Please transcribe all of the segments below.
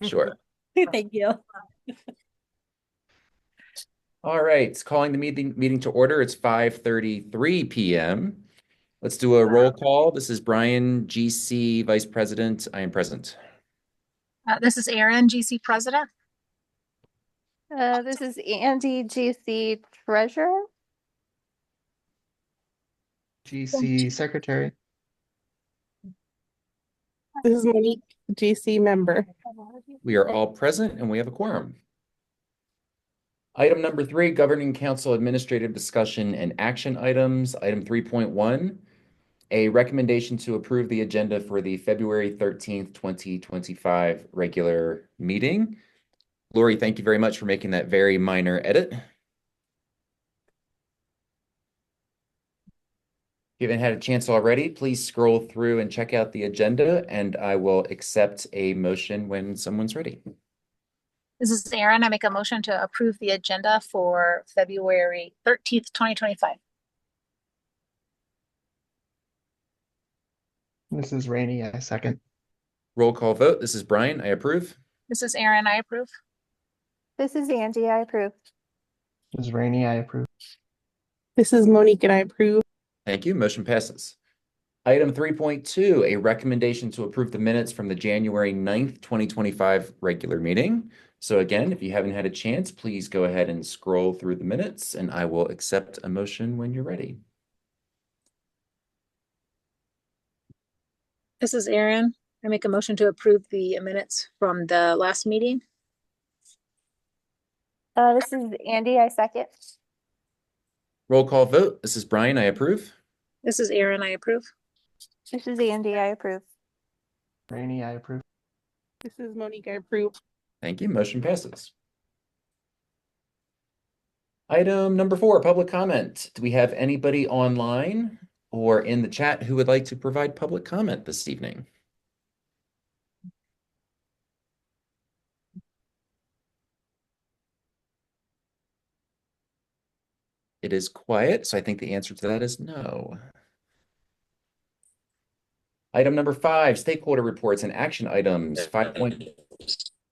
Sure. Thank you. All right, it's calling the meeting to order. It's 5:33 p.m. Let's do a roll call. This is Brian, GC Vice President. I am present. This is Erin, GC President. This is Andy, GC Treasurer. GC Secretary. This is Monique, GC Member. We are all present and we have a quorum. Item number 3, Governing Council Administrative Discussion and Action Items. Item 3.1, a recommendation to approve the agenda for the February 13th, 2025 regular meeting. Lori, thank you very much for making that very minor edit. If you haven't had a chance already, please scroll through and check out the agenda, and I will accept a motion when someone's ready. This is Erin. I make a motion to approve the agenda for February 13th, 2025. This is Rainey. I second. Roll call vote. This is Brian. I approve. This is Erin. I approve. This is Angie. I approve. This is Rainey. I approve. This is Monique, and I approve. Thank you. Motion passes. Item 3.2, a recommendation to approve the minutes from the January 9th, 2025 regular meeting. So again, if you haven't had a chance, please go ahead and scroll through the minutes, and I will accept a motion when you're ready. This is Erin. I make a motion to approve the minutes from the last meeting. This is Andy. I second. Roll call vote. This is Brian. I approve. This is Erin. I approve. This is Andy. I approve. Rainey. I approve. This is Monique, I approve. Thank you. Motion passes. Item number 4, public comment. Do we have anybody online or in the chat who would like to provide public comment this evening? It is quiet, so I think the answer to that is no. Item number 5, stakeholder reports and action items.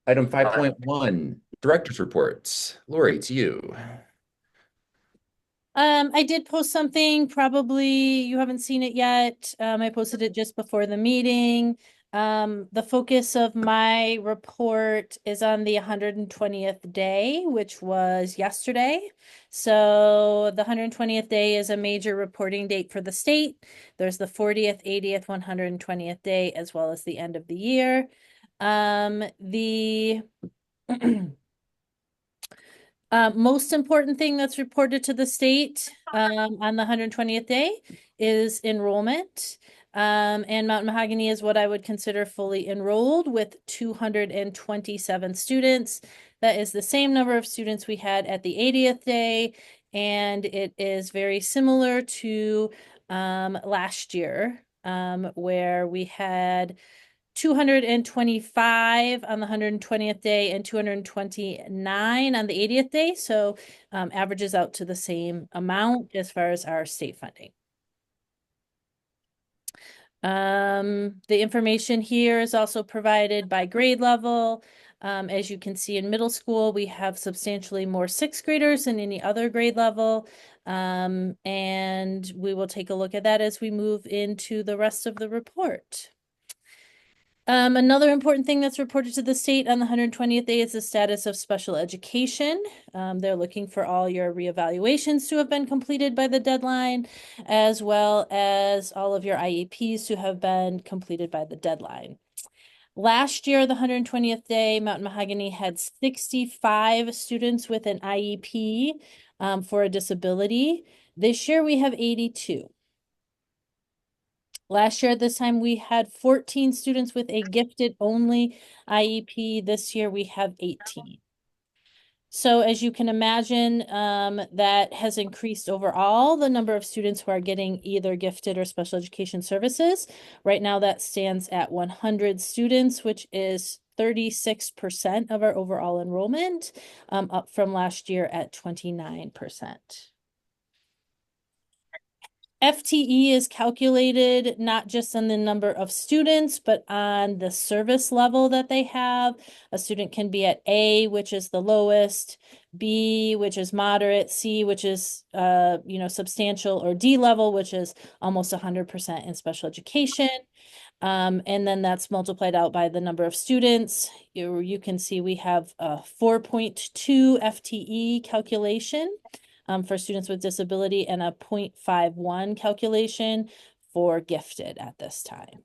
Item 5.1, director's reports. Lori, to you. I did post something, probably you haven't seen it yet. I posted it just before the meeting. The focus of my report is on the 120th day, which was yesterday. So the 120th day is a major reporting date for the state. There's the 40th, 80th, 120th day, as well as the end of the year. The most important thing that's reported to the state on the 120th day is enrollment. And Mount Mahogany is what I would consider fully enrolled with 227 students. That is the same number of students we had at the 80th day, and it is very similar to last year, where we had 225 on the 120th day and 229 on the 80th day. So averages out to the same amount as far as our state funding. The information here is also provided by grade level. As you can see in middle school, we have substantially more 6th graders than any other grade level. And we will take a look at that as we move into the rest of the report. Another important thing that's reported to the state on the 120th day is the status of special education. They're looking for all your reevaluations to have been completed by the deadline, as well as all of your IEPs to have been completed by the deadline. Last year, the 120th day, Mountain Mahogany had 65 students with an IEP for a disability. This year, we have 82. Last year at this time, we had 14 students with a gifted only IEP. This year we have 18. So as you can imagine, that has increased overall the number of students who are getting either gifted or special education services. Right now that stands at 100 students, which is 36% of our overall enrollment, up from last year at 29%. FTE is calculated not just on the number of students, but on the service level that they have. A student can be at A, which is the lowest, B, which is moderate, C, which is substantial, or D level, which is almost 100% in special education. And then that's multiplied out by the number of students. You can see we have a 4.2 FTE calculation for students with disability and a 0.51 calculation for gifted at this time.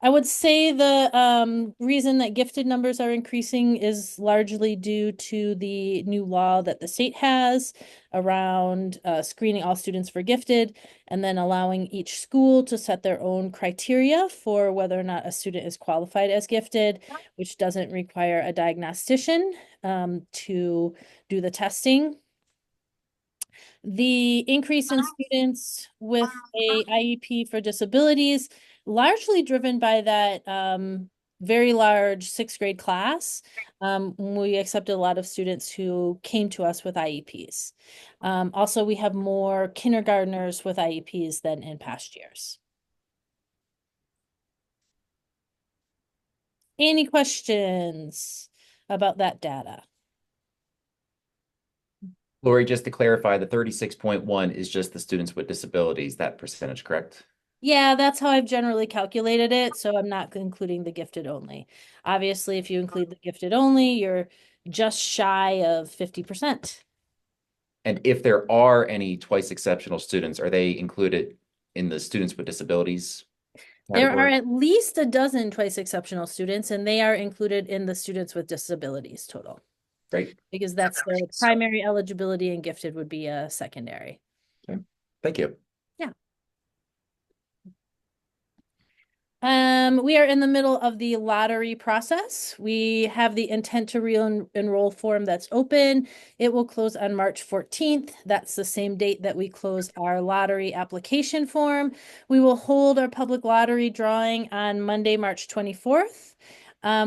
I would say the reason that gifted numbers are increasing is largely due to the new law that the state has around screening all students for gifted and then allowing each school to set their own criteria for whether or not a student is qualified as gifted, which doesn't require a diagnostician to do the testing. The increase in students with a IEP for disabilities, largely driven by that very large sixth grade class. We accepted a lot of students who came to us with IEPs. Also, we have more kindergartners with IEPs than in past years. Any questions about that data? Lori, just to clarify, the 36.1 is just the students with disabilities, that percentage, correct? Yeah, that's how I've generally calculated it. So I'm not including the gifted only. Obviously, if you include the gifted only, you're just shy of 50%. And if there are any twice exceptional students, are they included in the students with disabilities There are category? at least a dozen twice exceptional students, and they are included in the students with disabilities total. Great. Because that's the primary eligibility and gifted would be a secondary. Okay. Thank you. We are in the middle of the lottery process. We have the intent to re-enroll form that's open. It will close on March 14th. That's the same date that we closed our lottery application form. We will hold our public lottery drawing on Monday, March 24th.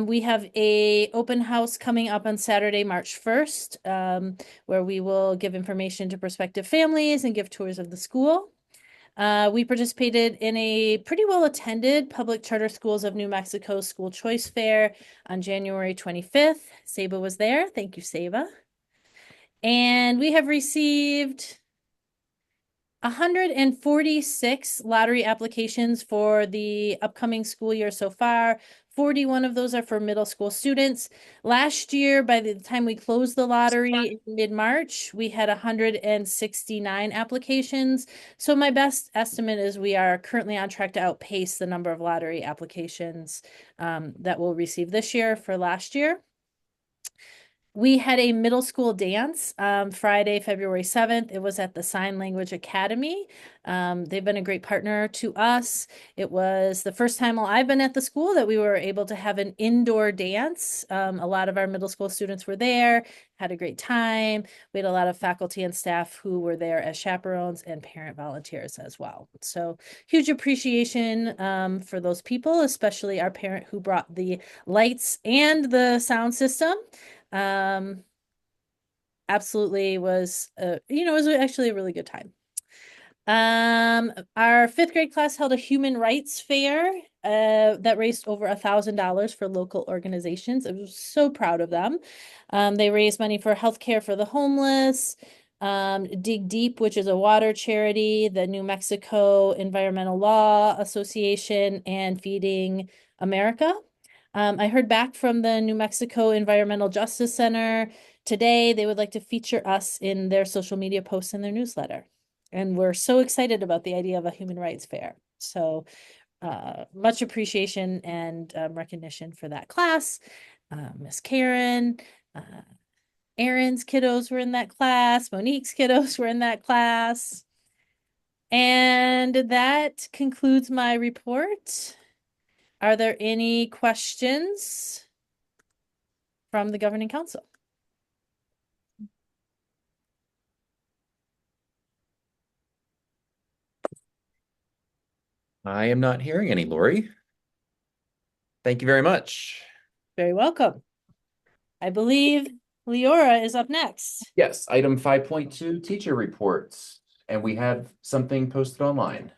We have a open house coming up on Saturday, March 1st, where we will give information to prospective families and give tours of the school. We participated in a pretty well-attended Public Charter Schools of New Mexico School Choice Fair on January 25th. Saba was there. Thank you, Saba. And we have received 146 lottery applications for the upcoming school year so far. 41 of those are for middle school students. Last year, by the time we closed the lottery in mid-March, we had 169 applications. So my best estimate is we are currently on track to outpace the number of lottery applications that we'll receive this year for last year. We had a middle school dance Friday, February 7th. It was at the Sign Language Academy. They've been a great partner to us. It was the first time while I've been at the school that we were able to have an indoor dance. A lot of our middle school students were there, had a great time. We had a lot of faculty and staff who were there as chaperones and parent volunteers as well. So huge appreciation for those people, especially our parent who brought the lights and the sound system. Absolutely was, it was actually a really good time. Our fifth grade class held a human rights fair that raised over $1,000 for local organizations. I was so proud of them. They raised money for healthcare for the homeless, Dig Deep, which is a water charity, the New Mexico Environmental Law Association, and Feeding America. I heard back from the New Mexico Environmental Justice Center today. They would like to feature us in their social media posts and their newsletter. And we're so excited about the idea of a human rights fair. So much appreciation and recognition for that class. Miss Karen, Aaron's kiddos were in that class. Monique's kiddos were in that class. And that concludes my report. Are there any questions from the Governing Council? I am not hearing any, Lori. Thank you very much. Very welcome. I believe Leora is up next. Yes, item 5.2, teacher reports. And we have something posted online.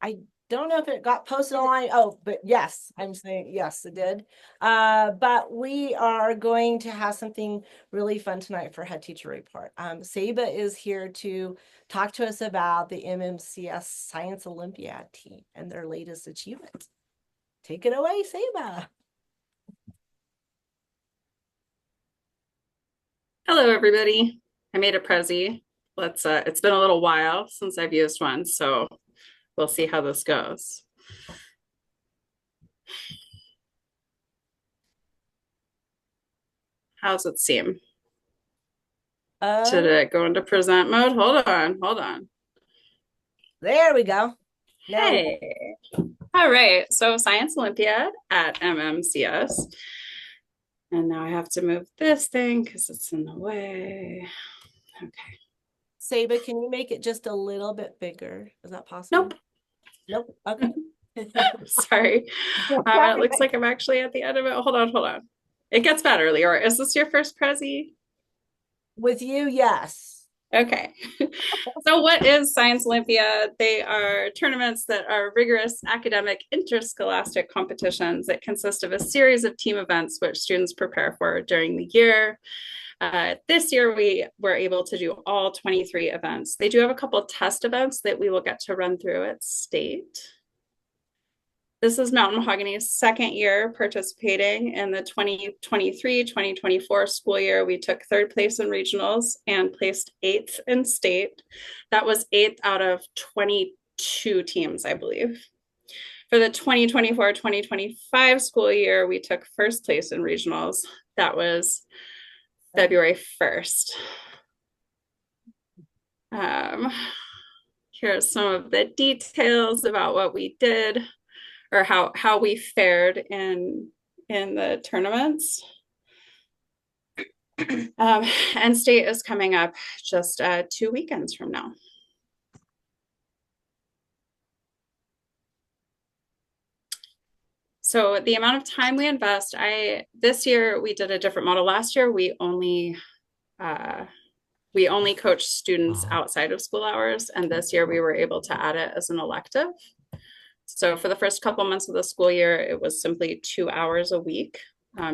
I don't know if it got posted online. Oh, but yes, I'm saying yes, it did. But we are going to have something really fun tonight for head teacher report. Saba is here to talk to us about the MMCS Science Olympiad team and their latest achievement. Take it away, Saba. Hello, everybody. I made a Prezi. It's been a little while since I've used one, so we'll see how this goes. How's it seem? Should it go into present mode? Hold on. There we go. Now Hey. All right, so Science Olympiad at MMCS. And now I have to move this thing because it's in the way. Okay. Saba, can you make it just a little bit bigger? Is that possible? Nope. Okay. Sorry. It looks like I'm actually at the end of it. Hold on. It gets better, Leora. Is this your first Prezi? With you, yes. Okay. So what is Science Olympiad? They are tournaments that are rigorous academic interscholastic competitions that consist of a series of team events which students prepare for during the year. This year, we were able to do all 23 events. They do have a couple of test events that we will get to run through at state. This is Mountain Mahogany's second year participating in the 2023-2024 school year. We took third place in regionals and placed 8th in state. That was 8th out of 22 teams, I believe. For the 2024-2025 school year, we took first place in regionals. That was February 1st. Here's some of the details about what we did, or how we fared in the tournaments. And state is coming up just 2 weekends from now. So the amount of time we invest, this year we did a different model. Last year we only coached students outside of school hours, and this year we were able to add it as an elective. So for the first couple months of the school year, it was simply 2 hours a week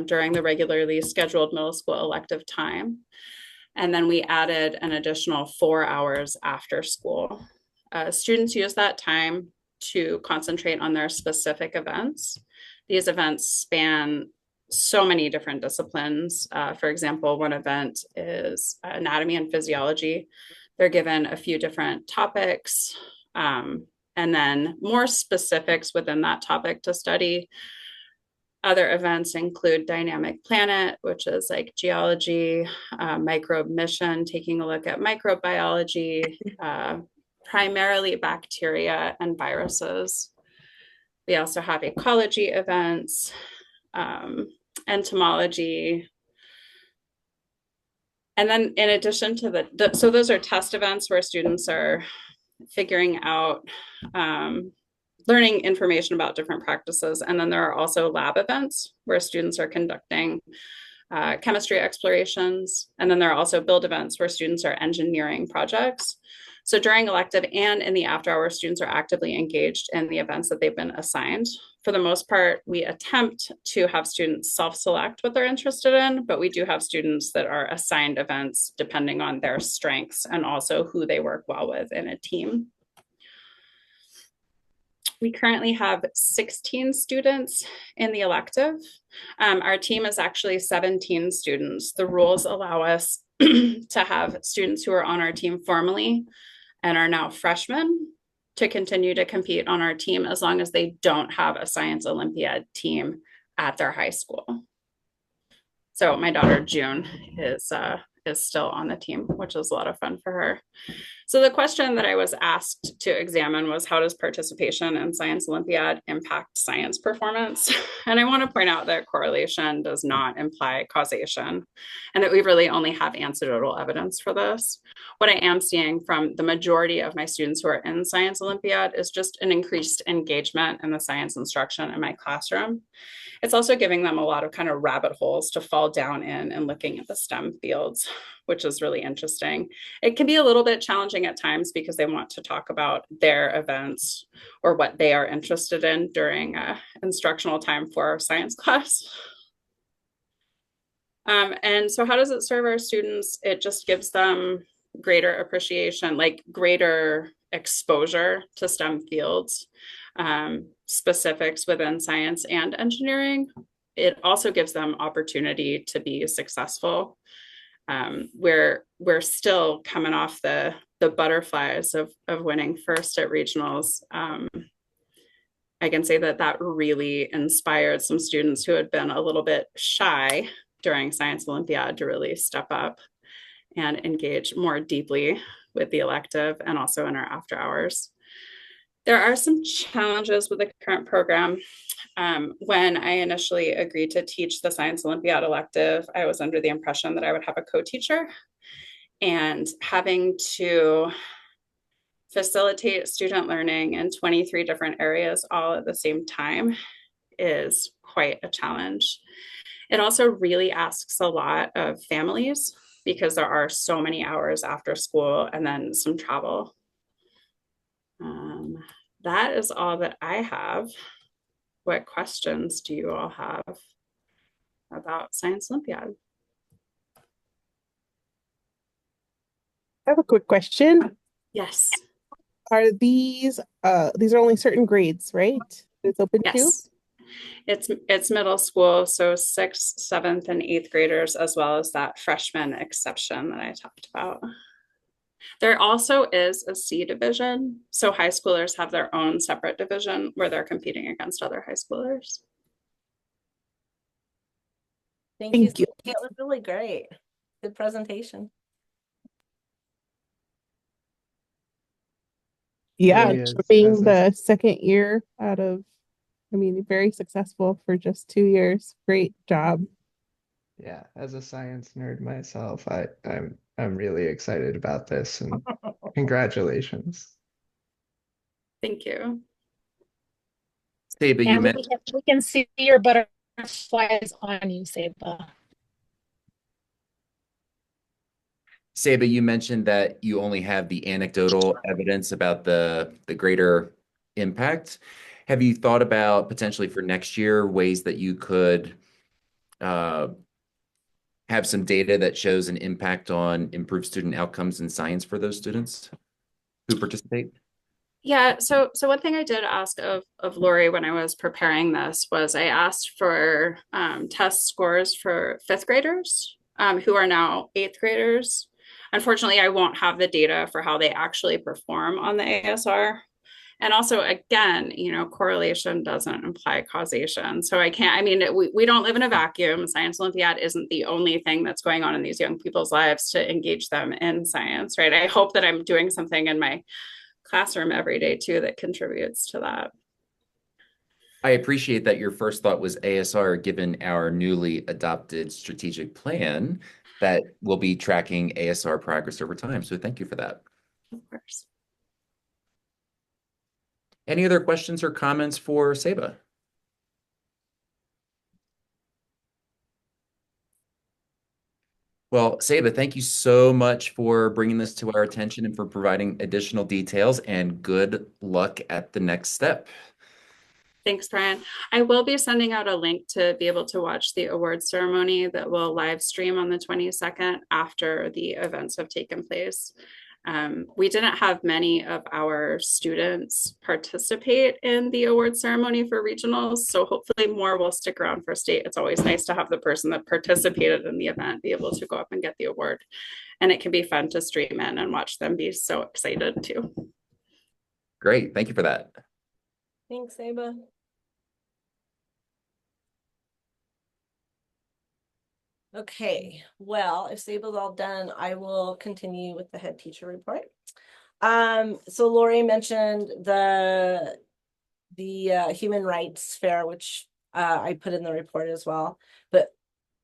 during the regularly scheduled middle school elective time. And then we added an additional 4 hours after school. Students use that time to concentrate on their specific events. These events span so many different disciplines. For example, one event is anatomy and physiology. They're given a few different topics, and then more specifics within that topic to study. Other events include dynamic planet, which is like geology, microbe mission, taking a look at microbiology, primarily bacteria and viruses. We also have ecology events, entomology. And then in addition to so those are test events where students are figuring out, learning information about different practices. And then there are also lab events where students are conducting chemistry explorations. And then there are also build events where students are engineering projects. So during elective and in the after hours, students are actively engaged in the events that they've been assigned. For the most part, we attempt to have students self-select what they're interested in, but we do have students that are assigned events depending on their strengths and also who they work well with in a team. We currently have 16 students in the elective. Our team is actually 17 students. The rules allow us to have students who are on our team formally and are now freshmen to continue to compete on our team as long as they don't have a Science Olympiad team at their high school. So my daughter June is still on the team, which is a lot of fun for her. So the question that I was asked to examine was, how does participation in Science Olympiad impact science performance? And I want to point out that correlation does not imply causation, and that we really only have anecdotal evidence for this. What I am seeing from the majority of my students who are in Science Olympiad is just an increased engagement in the science instruction in my classroom. It's also giving them a lot of kind of rabbit holes to fall down in and looking at the STEM fields, which is really interesting. It can be a little bit challenging at times because they want to talk about their events or what they are interested in during instructional time for our science class. And so how does it serve our students? It just gives them greater appreciation, like greater exposure to STEM fields, specifics within science and engineering. It also gives them opportunity to be successful. We're still coming off the butterflies of winning first at regionals. I can say that really inspired some students who had been a little bit shy during Science Olympiad to really step up and engage more deeply with the elective and also in our after hours. There are some challenges with the current program. When I initially agreed to teach the Science Olympiad elective, I was under the impression that I would have a co-teacher, and having to facilitate student learning in 23 different areas all at the same time is quite a challenge. It also really asks a lot of families because there are so many hours after school and then some travel. That is all that I have. What questions do you all have about Science Olympiad? I have a quick question. Yes. Are these are only certain grades, right? It's open to? Yes. It's middle school, so 6th, 7th, and 8th graders, as well as that freshman exception that I talked about. There also is a C division, so high schoolers have their own separate division where they're competing against other high schoolers. Thank Thank you. you. That was really great. Good presentation. Yeah, Really is, being as the second year out of, I mean, very successful for just 2 years. Great job. Yeah, as a science nerd myself, I'm really excited about this, and congratulations. Thank you. Saba, you And mentioned we can see your butterflies on you, Saba. Saba, you mentioned that you only have the anecdotal evidence about the greater impact. Have you thought about potentially for next year ways that you could have some data that shows an impact on improved student outcomes in science for those students who participate? Yeah, so one thing I did ask of Lori when I was preparing this was I asked for test scores for 5th graders who are now 8th graders. Unfortunately, I won't have the data for how they actually perform on the ASR. And also, again, correlation doesn't imply causation. So I can't, I mean, we don't live in a vacuum. Science Olympiad isn't the only thing that's going on in these young people's lives to engage them in science, right? I hope that I'm doing something in my classroom every day too that contributes to that. I appreciate that your first thought was ASR, given our newly adopted strategic plan that will be tracking ASR progress over time. So thank you for that. Of course. Any other questions or comments for Saba? Well, Saba, thank you so much for bringing this to our attention and for providing additional details, and good luck at the next step. Thanks, Brian. I will be sending out a link to be able to watch the award ceremony that will live stream on the 22nd after the events have taken place. We didn't have many of our students participate in the award ceremony for regionals, so hopefully more will stick around for state. It's always nice to have the person that participated in the event be able to go up and get the award. And it can be fun to stream in and watch them be so excited too. Great, thank you for that. Thanks, Saba. Okay, well, if Saba's all done, I will continue with the head teacher report. So Lori mentioned the human rights fair, which I put in the report as well. But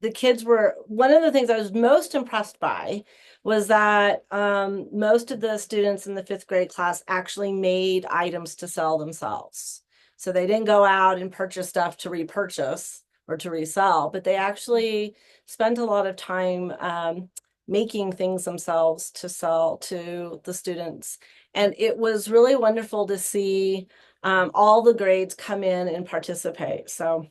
the kids were, one of the things I was most impressed by was that most of the students in the 5th grade class actually made items to sell themselves. So they didn't go out and purchase stuff to repurchase. or to resell, but they actually spent a lot of time making things themselves to sell to the students. And it was really wonderful to see all the grades come in and participate. So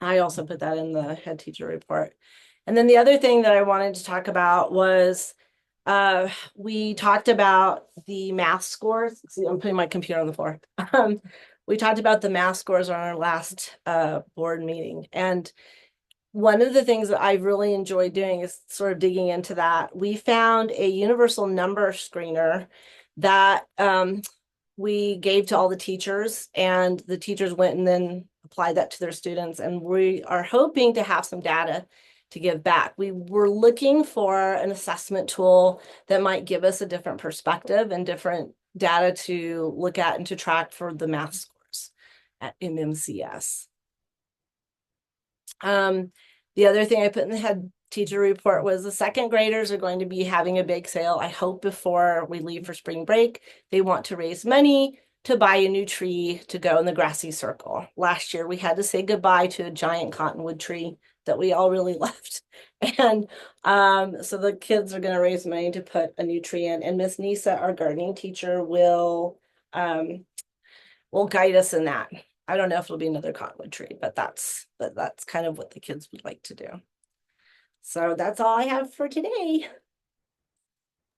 I also put that in the head teacher report. And then the other thing that I wanted to talk about was we talked about the math scores. See, I'm putting my computer on the floor. We talked about the math scores on our last board meeting. And one of the things that I've really enjoyed doing is sort of digging into that. We found a universal number screener that we gave to all the teachers, and the teachers went and then applied that to their students. And we are hoping to have some data to give back. We were looking for an assessment tool that might give us a different perspective and different data to look at and to track for the math scores at MMCS. The other thing I put in the head teacher report was the second graders are going to be having a bake sale. I hope before we leave for spring break, they want to raise money to buy a new tree to go in the grassy circle. Last year, we had to say goodbye to a giant cottonwood tree that we all really loved. And so the kids are going to raise money to put a new tree in. And Miss Nisa, our gardening teacher, will guide us in that. I don't know if it'll be another cottonwood tree, but that's kind of what the kids would like to do. So that's all I have for today.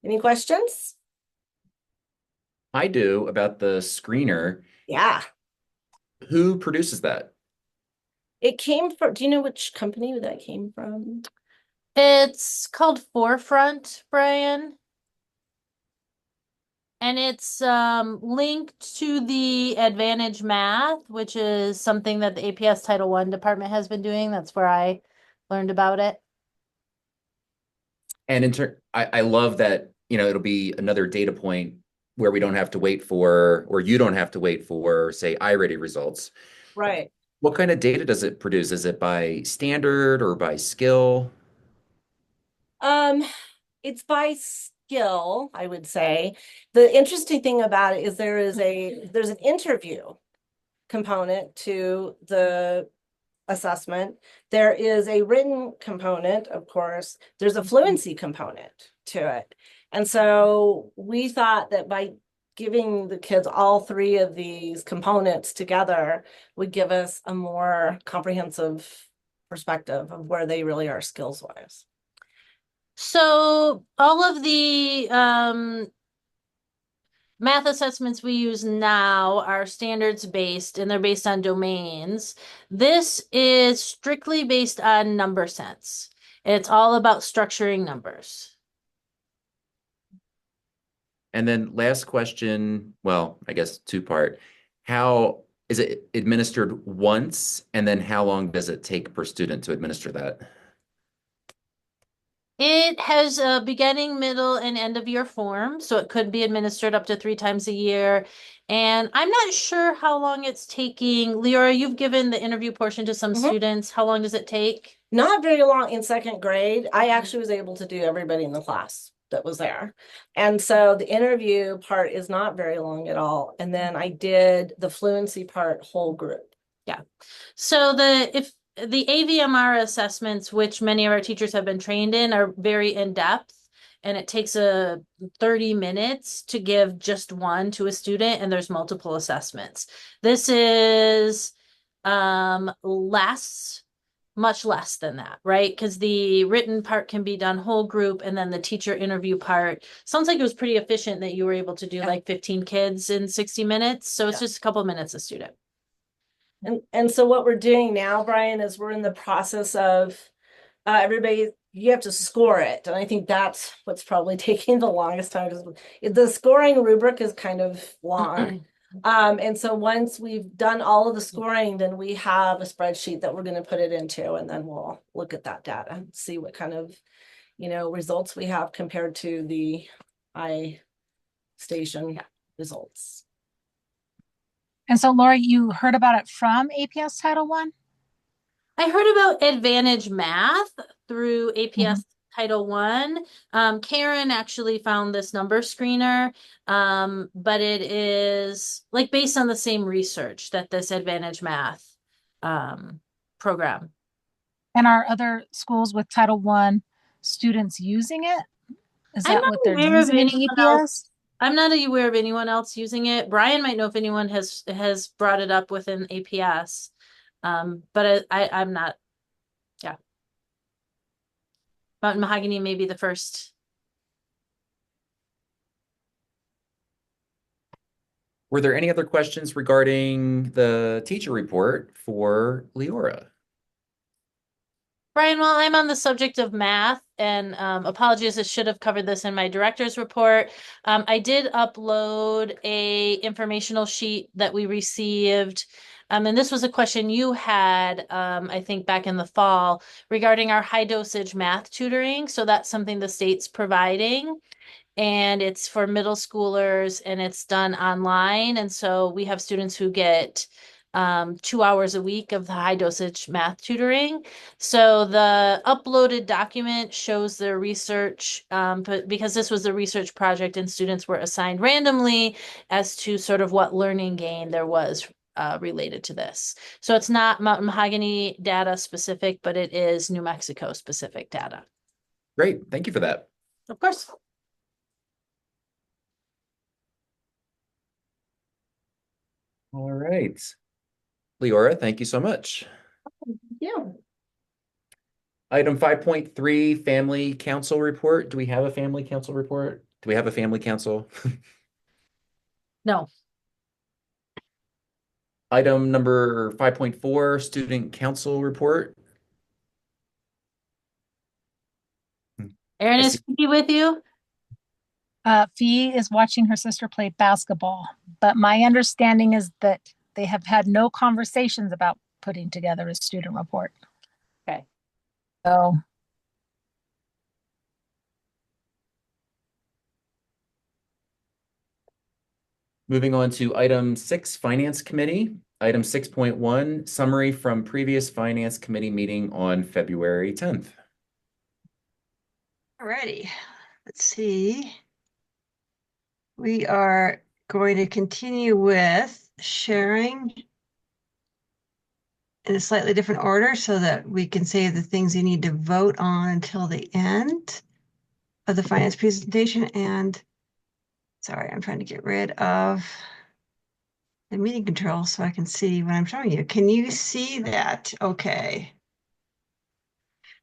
Any questions? I do, about the screener. Yeah. Who produces that? It came from, do you know which company that came from? It's called Forefront, Brian. And it's linked to the Advantage Math, which is something that the APS Title I department has been doing. That's where I learned about it. And I love that, it'll be another data point where we don't have to wait for, or you don't have to wait for, say, iReady results. Right. What kind of data does it produce? Is it by standard or by skill? It's by skill, I would say. The interesting thing about it is there's an interview component to the assessment. There is a written component, of course. There's a fluency component to it. And so we thought that by giving the kids all three of these components together would give us a more comprehensive perspective of where they really are skills wise. So all of the math assessments we use now are standards based and they're based on domains. This is strictly based on number sense. It's all about structuring numbers. And then last question, well, I guess two-part. How is it administered once? And then how long does it take per student to administer that? It has a beginning, middle, and end of year form, so it could be administered up to 3 times a year. And I'm not sure how long it's taking. Leora, you've given the interview portion to some students. How long does it take? Not very long in second grade. I actually was able to do everybody in the class that was there. And so the interview part is not very long at all. And then I did the fluency part whole group. Yeah. So the AVMR assessments, which many of our teachers have been trained in, are very in-depth. And it takes 30 minutes to give just one to a student, and there's multiple assessments. This is much less than that, right? Because the written part can be done whole group, and then the teacher interview part. Sounds like it was pretty efficient that you were able to do like 15 kids in 60 minutes. So it's just a couple minutes a student. And so what we're doing now, Brian, is we're in the process of everybody, you have to score it. And I think that's what's probably taking the longest time, because the scoring rubric is kind of long. And so once we've done all of the scoring, then we have a spreadsheet that we're going to put it into, and then we'll look at that data and see what kind of, results we have compared to the iStation results. And so, Laura, you heard about it from APS Title I? I heard about Advantage Math through APS Title I. Karen actually found this number screener, but it is like based on the same research that this Advantage Math program. And are other schools with Title I students using it? Is I'm that not what they're aware of using in anyone EPS? else. I'm not aware of anyone else using it. Brian might know if anyone has brought it up within APS. But I'm not. Yeah. Mountain Mahogany may be the first. Were there any other questions regarding the teacher report for Leora? Brian, while I'm on the subject of math, and apologies, I should have covered this in my director's report. I did upload a informational sheet that we received. And this was a question you had, I think back in the fall, regarding our high dosage math tutoring. So that's something the state's providing. And it's for middle schoolers and it's done online. And so we have students who get 2 hours a week of the high dosage math tutoring. So the uploaded document shows their research, but because this was a research project and students were assigned randomly as to sort of what learning gain there was related to this. So it's not Mountain Mahogany data specific, but it is New Mexico specific data. Great, thank you for that. Of course. All right. Leora, thank you so much. Yeah. Item 5.3, Family Council Report. Do we have a Family Council report? Do we have a Family Council? No. Item number 5.4, Student Council Report. Erin, I is see- Phoebe with you? Fee is watching her sister play basketball, but my understanding is that they have had no conversations about putting together a student report. Okay. So Moving on to item 6, Finance Committee. Item 6.1, summary from previous Finance Committee meeting on February 10th. Alrighty, let's see. We are going to continue with sharing in a slightly different order so that we can say the things you need to vote on until the end of the finance presentation. And sorry, I'm trying to get rid of the meeting control so I can see what I'm showing you. Can you see that? Okay.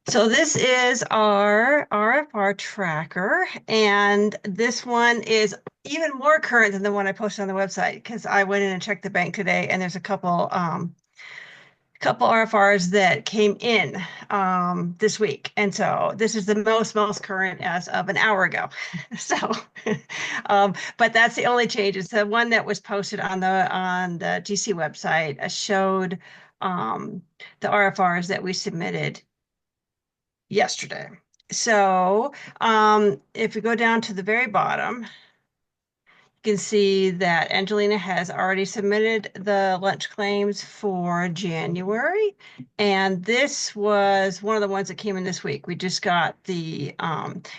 So this is our RFR tracker, and this one is even more current than the one I posted on the website because I went in and checked the bank today, and there's a couple RFRs that came in this week, and so this is the most current as of an hour ago. So, but that's the only change. It's the one that was posted on the GC website showed the RFRs that we submitted yesterday. So if we go down to the very bottom, you can see that Angelina has already submitted the lunch claims for January. And this was one of the ones that came in this week. We just got the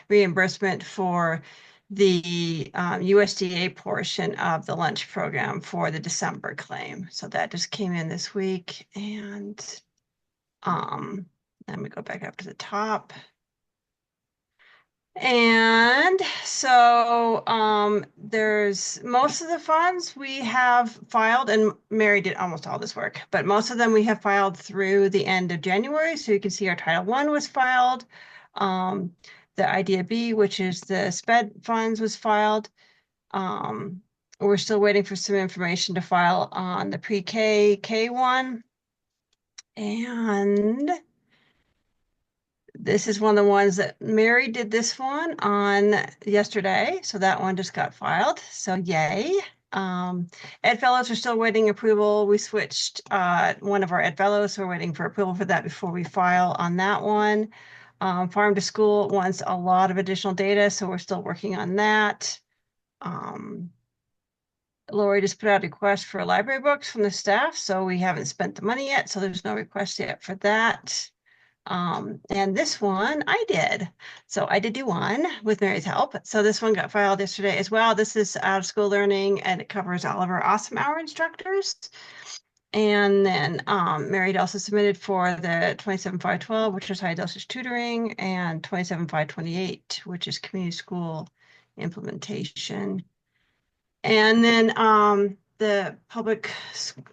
reimbursement for the USDA portion of the lunch program for the December claim. So that just came in this week. And let me go back up to the top. And so there's most of the funds we have filed, and Mary did almost all this work, but most of them we have filed through the end of January. So you can see our Title I was filed. The Idea B, which is the SPED funds, was filed. We're still waiting for some information to file on the pre-K K1. And this is one of the ones that Mary did this one on yesterday. So that one just got filed. So yay. Ed Fellows are still waiting approval. We switched one of our Ed Fellows. So we're waiting for approval for that before we file on that one. Farm to School wants a lot of additional data. So we're still working on that. Lori just put out a request for library books from the staff. So we haven't spent the money yet. So there's no request yet for that. And this one I did. So I did do one with Mary's help. So this one got filed yesterday as well. This is out of school learning and it covers all of our awesome hour instructors. And then Mary also submitted for the 27,512, which is high dosage tutoring, and 27,528, which is community school implementation. And then the public,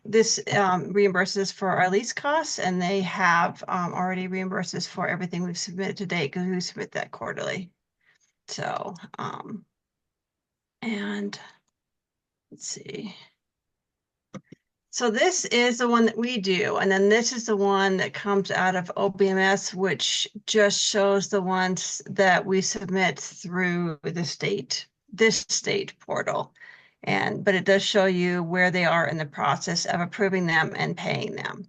this reimburses for our lease costs, and they have already reimbursed us for everything we've submitted to date because we submit that quarterly. So, and let's see. So this is the one that we do, and then this is the one that comes out of OBMS, which just shows the ones that we submit through this state portal. But it does show you where they are in the process of approving them and paying them.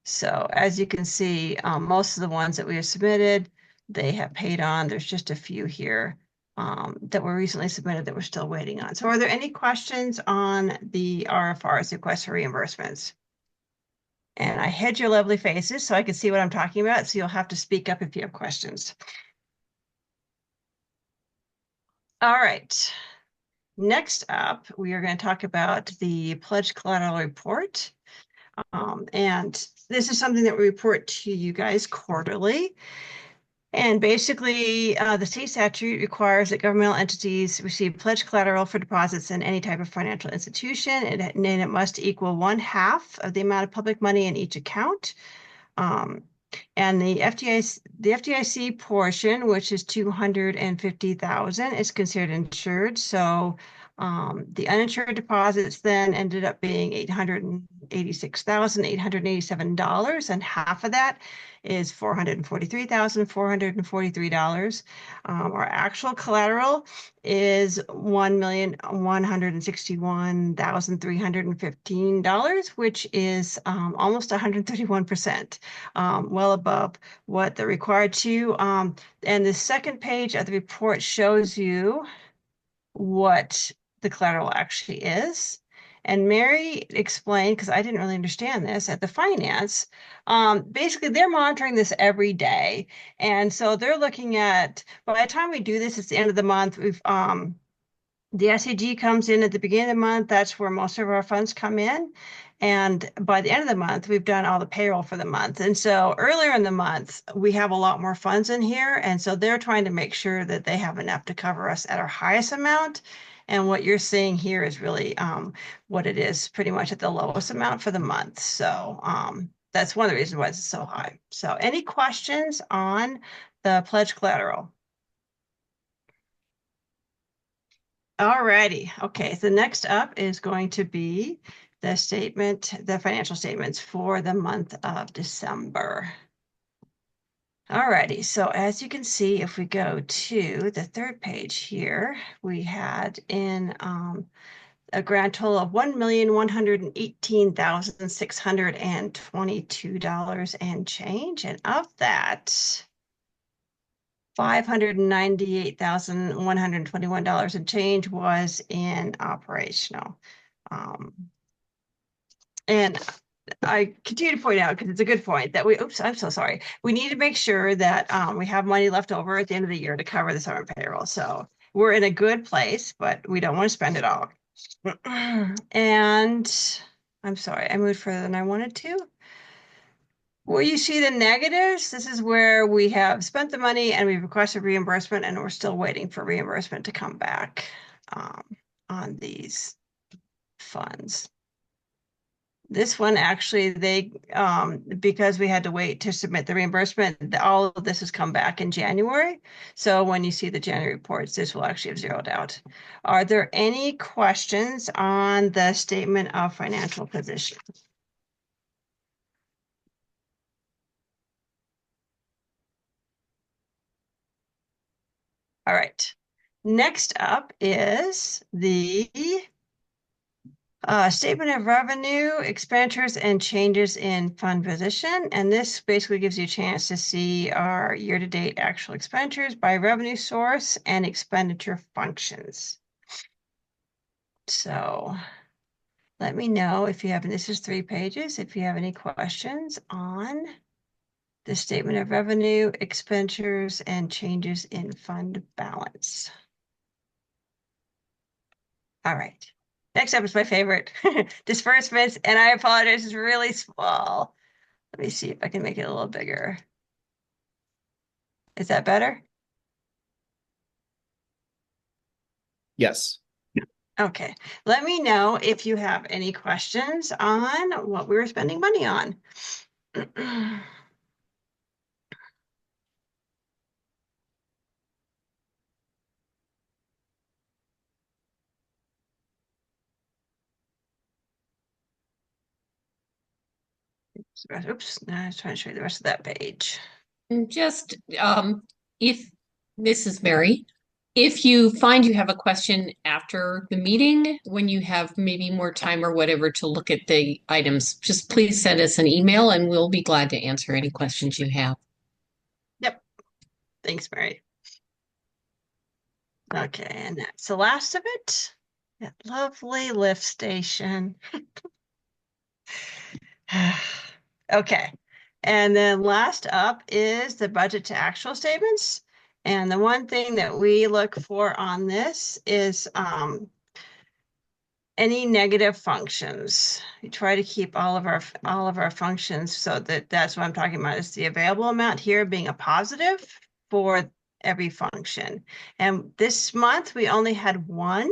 So as you can see, most of the ones that we have submitted, they have paid on. There's just a few here that were recently submitted that we're still waiting on. So are there any questions on the RFRs, request for reimbursements? And I hid your lovely faces so I can see what I'm talking about. So you'll have to speak up if you have questions. All right. Next up, we are going to talk about the pledge collateral report. And this is something that we report to you guys quarterly. And basically, the state statute requires that governmental entities receive pledge collateral for deposits in any type of financial institution, and it must equal 1/2 of the amount of public money in each account. And the FDIC portion, which is 250,000, is considered insured. So the uninsured deposits then ended up being $886,887, and half of that is $443,443. Our actual collateral is $1,161,315, which is almost 131%, well above what they're required to. And the second page of the report shows you what the collateral actually is. And Mary explained, because I didn't really understand this at the finance, basically they're monitoring this every day. And so they're looking at, by the time we do this, it's the end of the month, the SAG comes in at the beginning of the month. That's where most of our funds come in. And by the end of the month, we've done all the payroll for the month. And so earlier in the month, we have a lot more funds in here. And so they're trying to make sure that they have enough to cover us at our highest amount. And what you're seeing here is really what it is pretty much at the lowest amount for the month. So that's one of the reasons why it's so high. So any questions on the pledge collateral? All righty. Okay, so next up is going to be the financial statements for the month of December. All righty, so as you can see, if we go to the third page here, we had in a grand total of $1,118,622 and change, and of that, $598,121 and change was in operational. And I continue to point out, because it's a good point, that I'm so sorry. We need to make sure that we have money left over at the end of the year to cover the summer payroll. So we're in a good place, but we don't want to spend it all. And I'm sorry, I moved further than I wanted to. Where you see the negatives, this is where we have spent the money and we've requested reimbursement, and we're still waiting for reimbursement to come back on these funds. This one actually, because we had to wait to submit the reimbursement, all of this has come back in January. So when you see the January reports, this will actually have zeroed out. Are there any questions on the statement of financial position? All right. Next up is the statement of revenue, expenditures, and changes in fund position. And this basically gives you a chance to see our year-to-date actual expenditures by revenue source and expenditure functions. So let me know if you have, and this is 3 pages, if you have any questions on the statement of revenue, expenditures, and changes in fund balance. All right. Next up is my favorite, disbursements, and I apologize, it's really small. Let me see if I can make it a little bigger. Is that better? Yes. Okay, let me know if you have any questions on what we were spending money on. Oops, now I was trying to show you the rest of that page. And just if this is Mary, if you find you have a question after the meeting, when you have maybe more time or whatever to look at the items, just please send us an email and we'll be glad to answer any questions you have. Yep. Thanks, Mary. Okay, and that's the last of it. That lovely lift station. Okay. And then last up is the budget to actual statements. And the one thing that we look for on this is any negative functions. We try to keep all of our functions so that's what I'm talking about is the available amount here being a positive for every function. And this month we only had one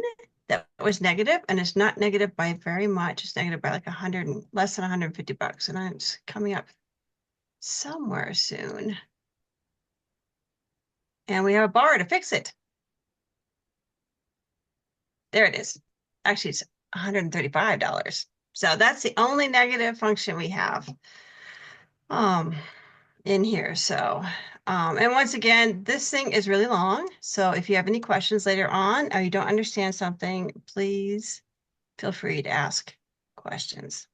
that was negative, and it's not negative by very much. It's negative by like 100 and less than 150 bucks, and it's coming up somewhere soon. And we have a bar to fix it. There it is. Actually, it's $135. So that's the only negative function we have in here. So and once again, this thing is really long. So if you have any questions later on or you don't understand something, please feel free to ask questions.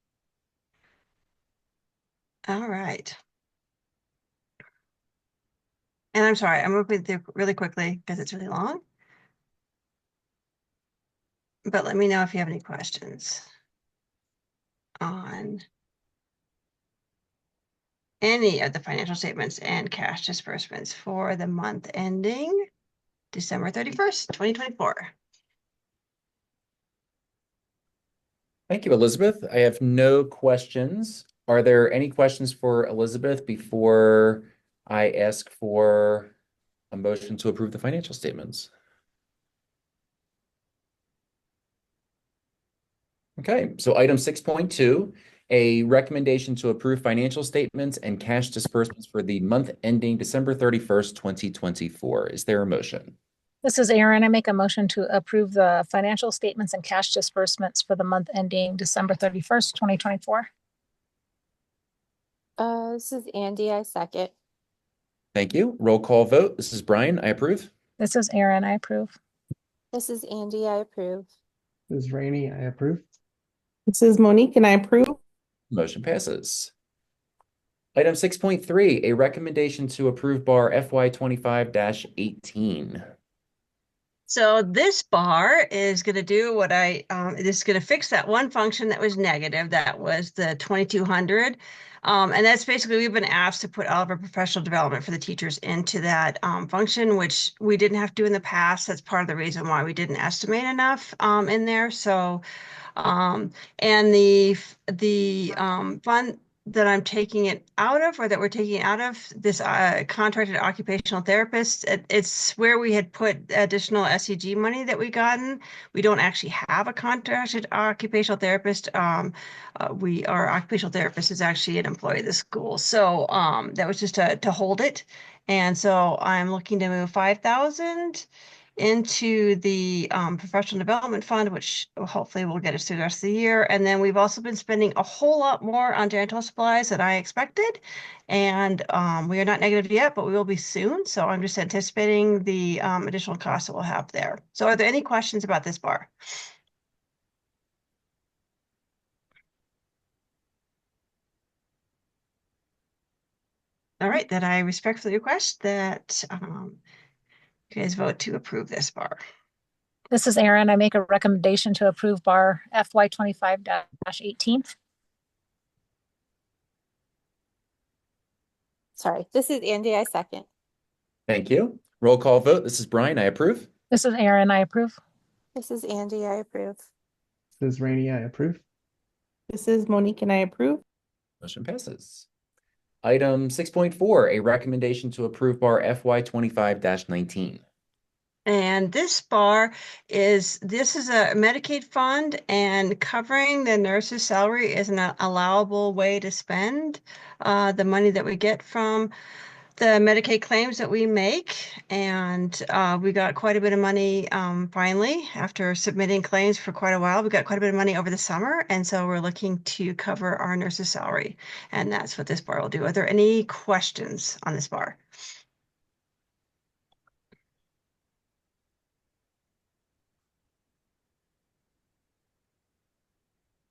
All right. And I'm sorry, I'm moving through really quickly because it's really long. But let me know if you have any questions on any of the financial statements and cash disbursements for the month ending December 31st, 2024. Thank you, Elizabeth. I have no questions. Are there any questions for Elizabeth before I ask for a motion to approve the financial statements? Okay, so item 6.2, a recommendation to approve financial statements and cash disbursements for the month ending December 31st, 2024. Is there a motion? This is Erin. I make a motion to approve the financial statements and cash disbursements for the month ending December 31st, 2024. This is Andy. I second. Thank you. Roll call vote. This is Brian. I approve. This is Erin. I approve. This is Andy. I approve. This is Rainey. I approve. This is Monique and I approve. Motion passes. Item 6.3, a recommendation to approve bar FY 25-18. So this bar is going to do what it is going to fix that one function that was negative. That was the 2200. And that's basically, we've been asked to put all of our professional development for the teachers into that function, which we didn't have to do in the past. That's part of the reason why we didn't estimate enough in there. So, and the fund that I'm taking it out of, or that we're taking it out of, this contracted occupational therapist, it's where we had put additional SEG money that we gotten. We don't actually have a contracted occupational therapist. Our occupational therapist is actually an employee of the school. So that was just to hold it. And so I'm looking to move 5,000 into the professional development fund, which hopefully will get us through the rest of the year. And then we've also been spending a whole lot more on janitorial supplies than I expected. And we are not negative yet, but we will be soon. So I'm just anticipating the additional costs that we'll have there. So are there any questions about this bar? All right, then I respectfully request that you guys vote to approve this bar. This is Erin. I make a recommendation to approve bar FY 25-18. Sorry, this is Andy. I second. Thank you. Roll call vote. This is Brian. I approve. This is Erin. I approve. This is Andy. I approve. This is Rainey, I approve. This is Monique and I approve. Motion passes. Item 6.4, a recommendation to approve bar FY 25-19. And this bar this is a Medicaid fund, and covering the nurse's salary is an allowable way to spend the money that we get from the Medicaid claims that we make. And we got quite a bit of money finally after submitting claims for quite a while. We got quite a bit of money over the summer, and so we're looking to cover our nurse's salary, and that's what this bar will do. Are there any questions on this bar?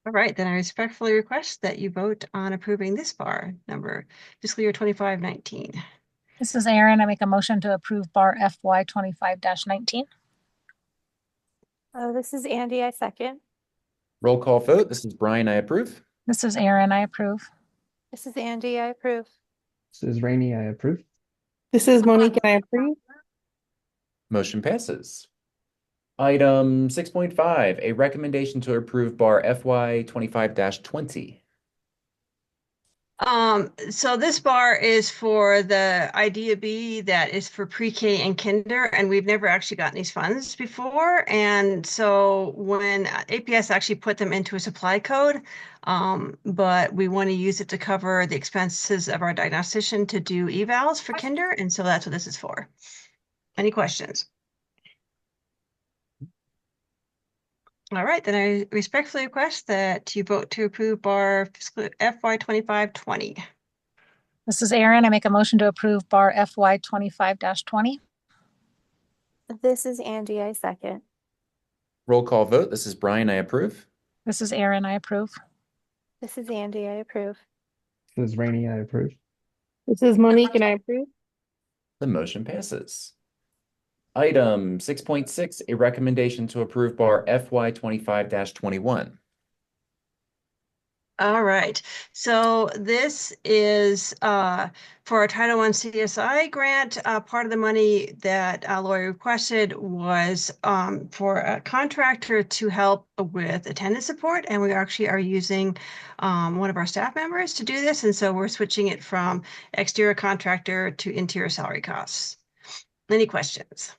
All right, then I respectfully request that you vote on approving this bar number fiscal year 25-19. This is Erin. I make a motion to approve bar FY 25-19. This is Andy, I second. Roll call vote. This is Brian, I approve. This is Erin. I approve. This is Andy, I approve. This is Rainey, I approve. This is Monique and I approve. Motion passes. Item 6.5, a recommendation to approve bar FY 25-20. So this bar is for the Idea B that is for pre-K and kinder, and we've never actually gotten these funds before. And so when APS actually put them into a supply code, but we want to use it to cover the expenses of our diagnostician to do evals for kinder, and so that's what this is for. Any questions? All right, then I respectfully request that you vote to approve bar fiscal FY 25-20. This is Erin. I make a motion to approve bar FY 25-20. This is Andy, I second. Roll call vote. This is Brian, I approve. This is Erin. I approve. This is Andy, I approve. This is Rainey, I approve. This is Monique and I approve. The motion passes. Item 6.6, a recommendation to approve bar FY 25-21. All right, so this is for our Title I CSI grant. Part of the money that Lori requested was for a contractor to help with attendance support, and we actually are using one of our staff members to do this, and so we're switching it from exterior contractor to interior salary costs. Any questions?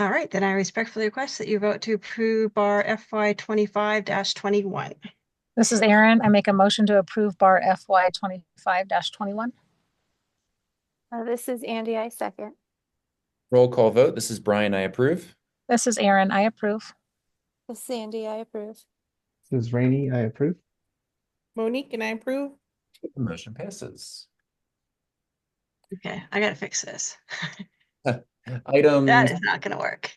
All right, then I respectfully request that you vote to approve bar FY 25-21. This is Erin. I make a motion to approve bar FY 25-21. This is Andy, I second. Roll call vote. This is Brian, I approve. This is Erin. I approve. This is Andy, I approve. This is Rainey, I approve. Monique and I approve. The motion passes. Okay, I gotta fix this. Item That is not gonna work.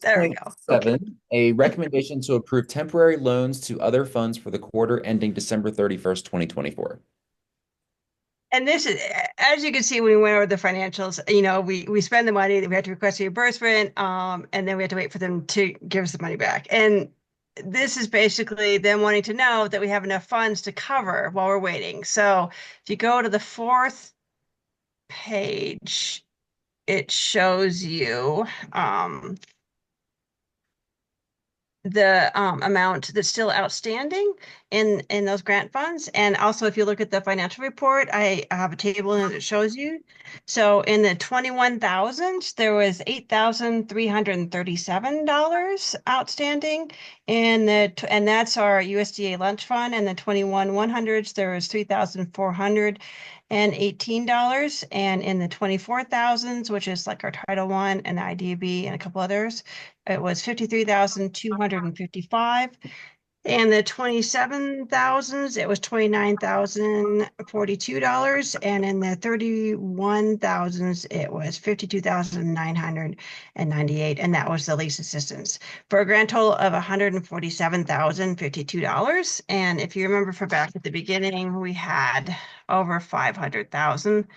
There we go. 6.7, a recommendation to approve temporary loans to other funds for the quarter ending December 31st, 2024. And this is, as you can see, when we went over the financials, you know, we spend the money, we have to request reimbursement, and then we have to wait for them to give us the money back. And this is basically them wanting to know that we have enough funds to cover while we're waiting. So if you go to the fourth page, it shows you the amount that's still outstanding in those grant funds. And also, if you look at the financial report, I have a table in it that shows you. So in the 21,000, there was $8,337 outstanding. And that's our USDA lunch fund. And the 21,100s, there was $3,418. And in the 24,000s, which is like our Title I and the IDB and a couple others, it was 53,255. And the 27,000s, it was $29,042. And in the 31,000s, it was 52,998. And that was the lease assistance for a grand total of $147,052. And if you remember from back at the beginning, we had over 500,000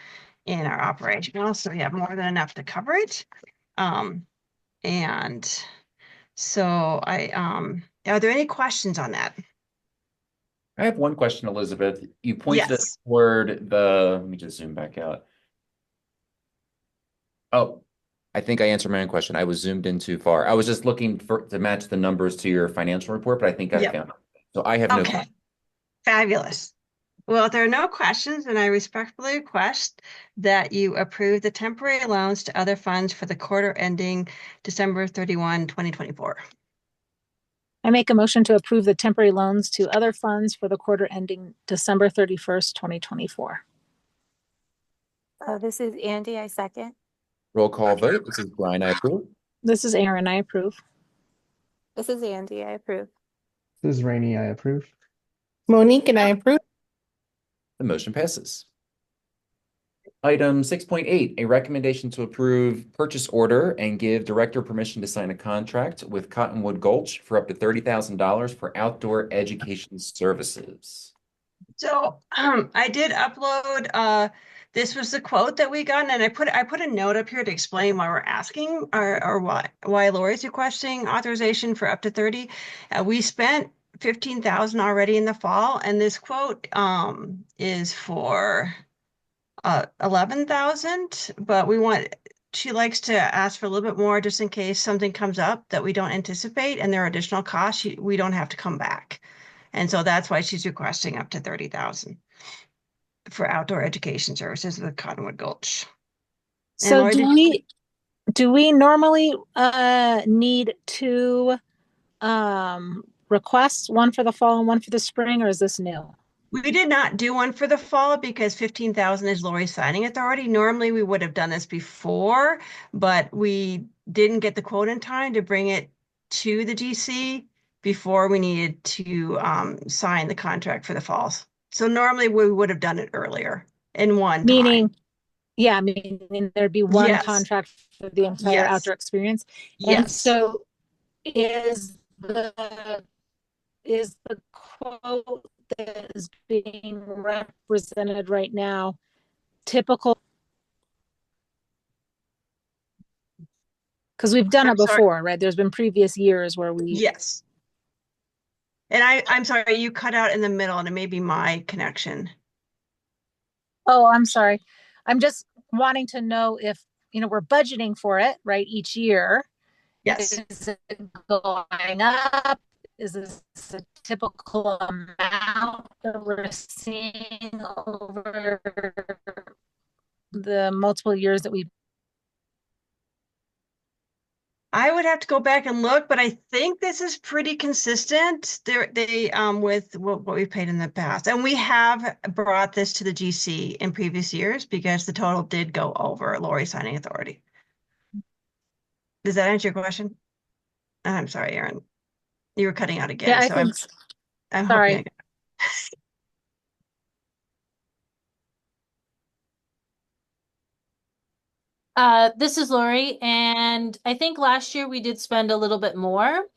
in our operational. So we have more than enough to cover it. And so are there any questions on that? I have one question, Elizabeth. You pointed us Yes. toward let me just zoom back out. Oh, I think I answered my own question. I was zoomed in too far. I was just looking to match the numbers to your financial report, but I think I Yep. found it. So I have no Okay, fabulous. Well, if there are no questions, then I respectfully request that you approve the temporary loans to other funds for the quarter ending December 31, 2024. I make a motion to approve the temporary loans to other funds for the quarter ending December 31st, 2024. This is Andy, I second. roll call vote. This is Brian. I approve. This is Aaron. I approve. This is Andy, I approve. This is Rainey, I approve. Monique and I approve. The motion passes. Item 6.8, a recommendation to approve purchase order and give director permission to sign a contract with Cottonwood Gulch for up to $30,000 for outdoor education services. So I did upload this was the quote that we got, and I put a note up here to explain why we're asking or why Lori's requesting authorization for up to 30. We spent 15,000 already in the fall, and this quote is for 11,000, but she likes to ask for a little bit more just in case something comes up that we don't anticipate and there are additional costs, we don't have to come back. And so that's why she's requesting up to 30,000 for outdoor education services with Cottonwood Gulch. And So Lori, do we normally need two requests, one for the fall and one for the spring, or is this new? we did not do one for the fall because 15,000 is Lori's signing authority. Normally we would have done this before, but we didn't get the quote in time to bring it to the GC before we needed to sign the contract for the falls. So normally we would have done it earlier in one time. Meaning there'd be one Yes. contract for the entire Yes. outdoor experience. Yes. And so is the quote that is being represented right now typical? Because we've done I'm it sorry. before, right? There's been previous years where we. Yes. And I'm sorry, you cut out in the middle and it may be my connection. Oh, I'm sorry. I'm just wanting to know if, we're budgeting for it, right, each year. Yes. Is it going up? Is this a typical amount that we're seeing over the multiple years that we've? I would have to go back and look, but I think this is pretty consistent. They with what we paid in the past, and we have brought this to the GC in previous years because the total did go over Lori's signing authority. Does that answer your question? I'm sorry, Aaron, you were cutting out again. Yeah, so I'm sorry. hoping. This is Lori, and I think last year we did spend a little bit more.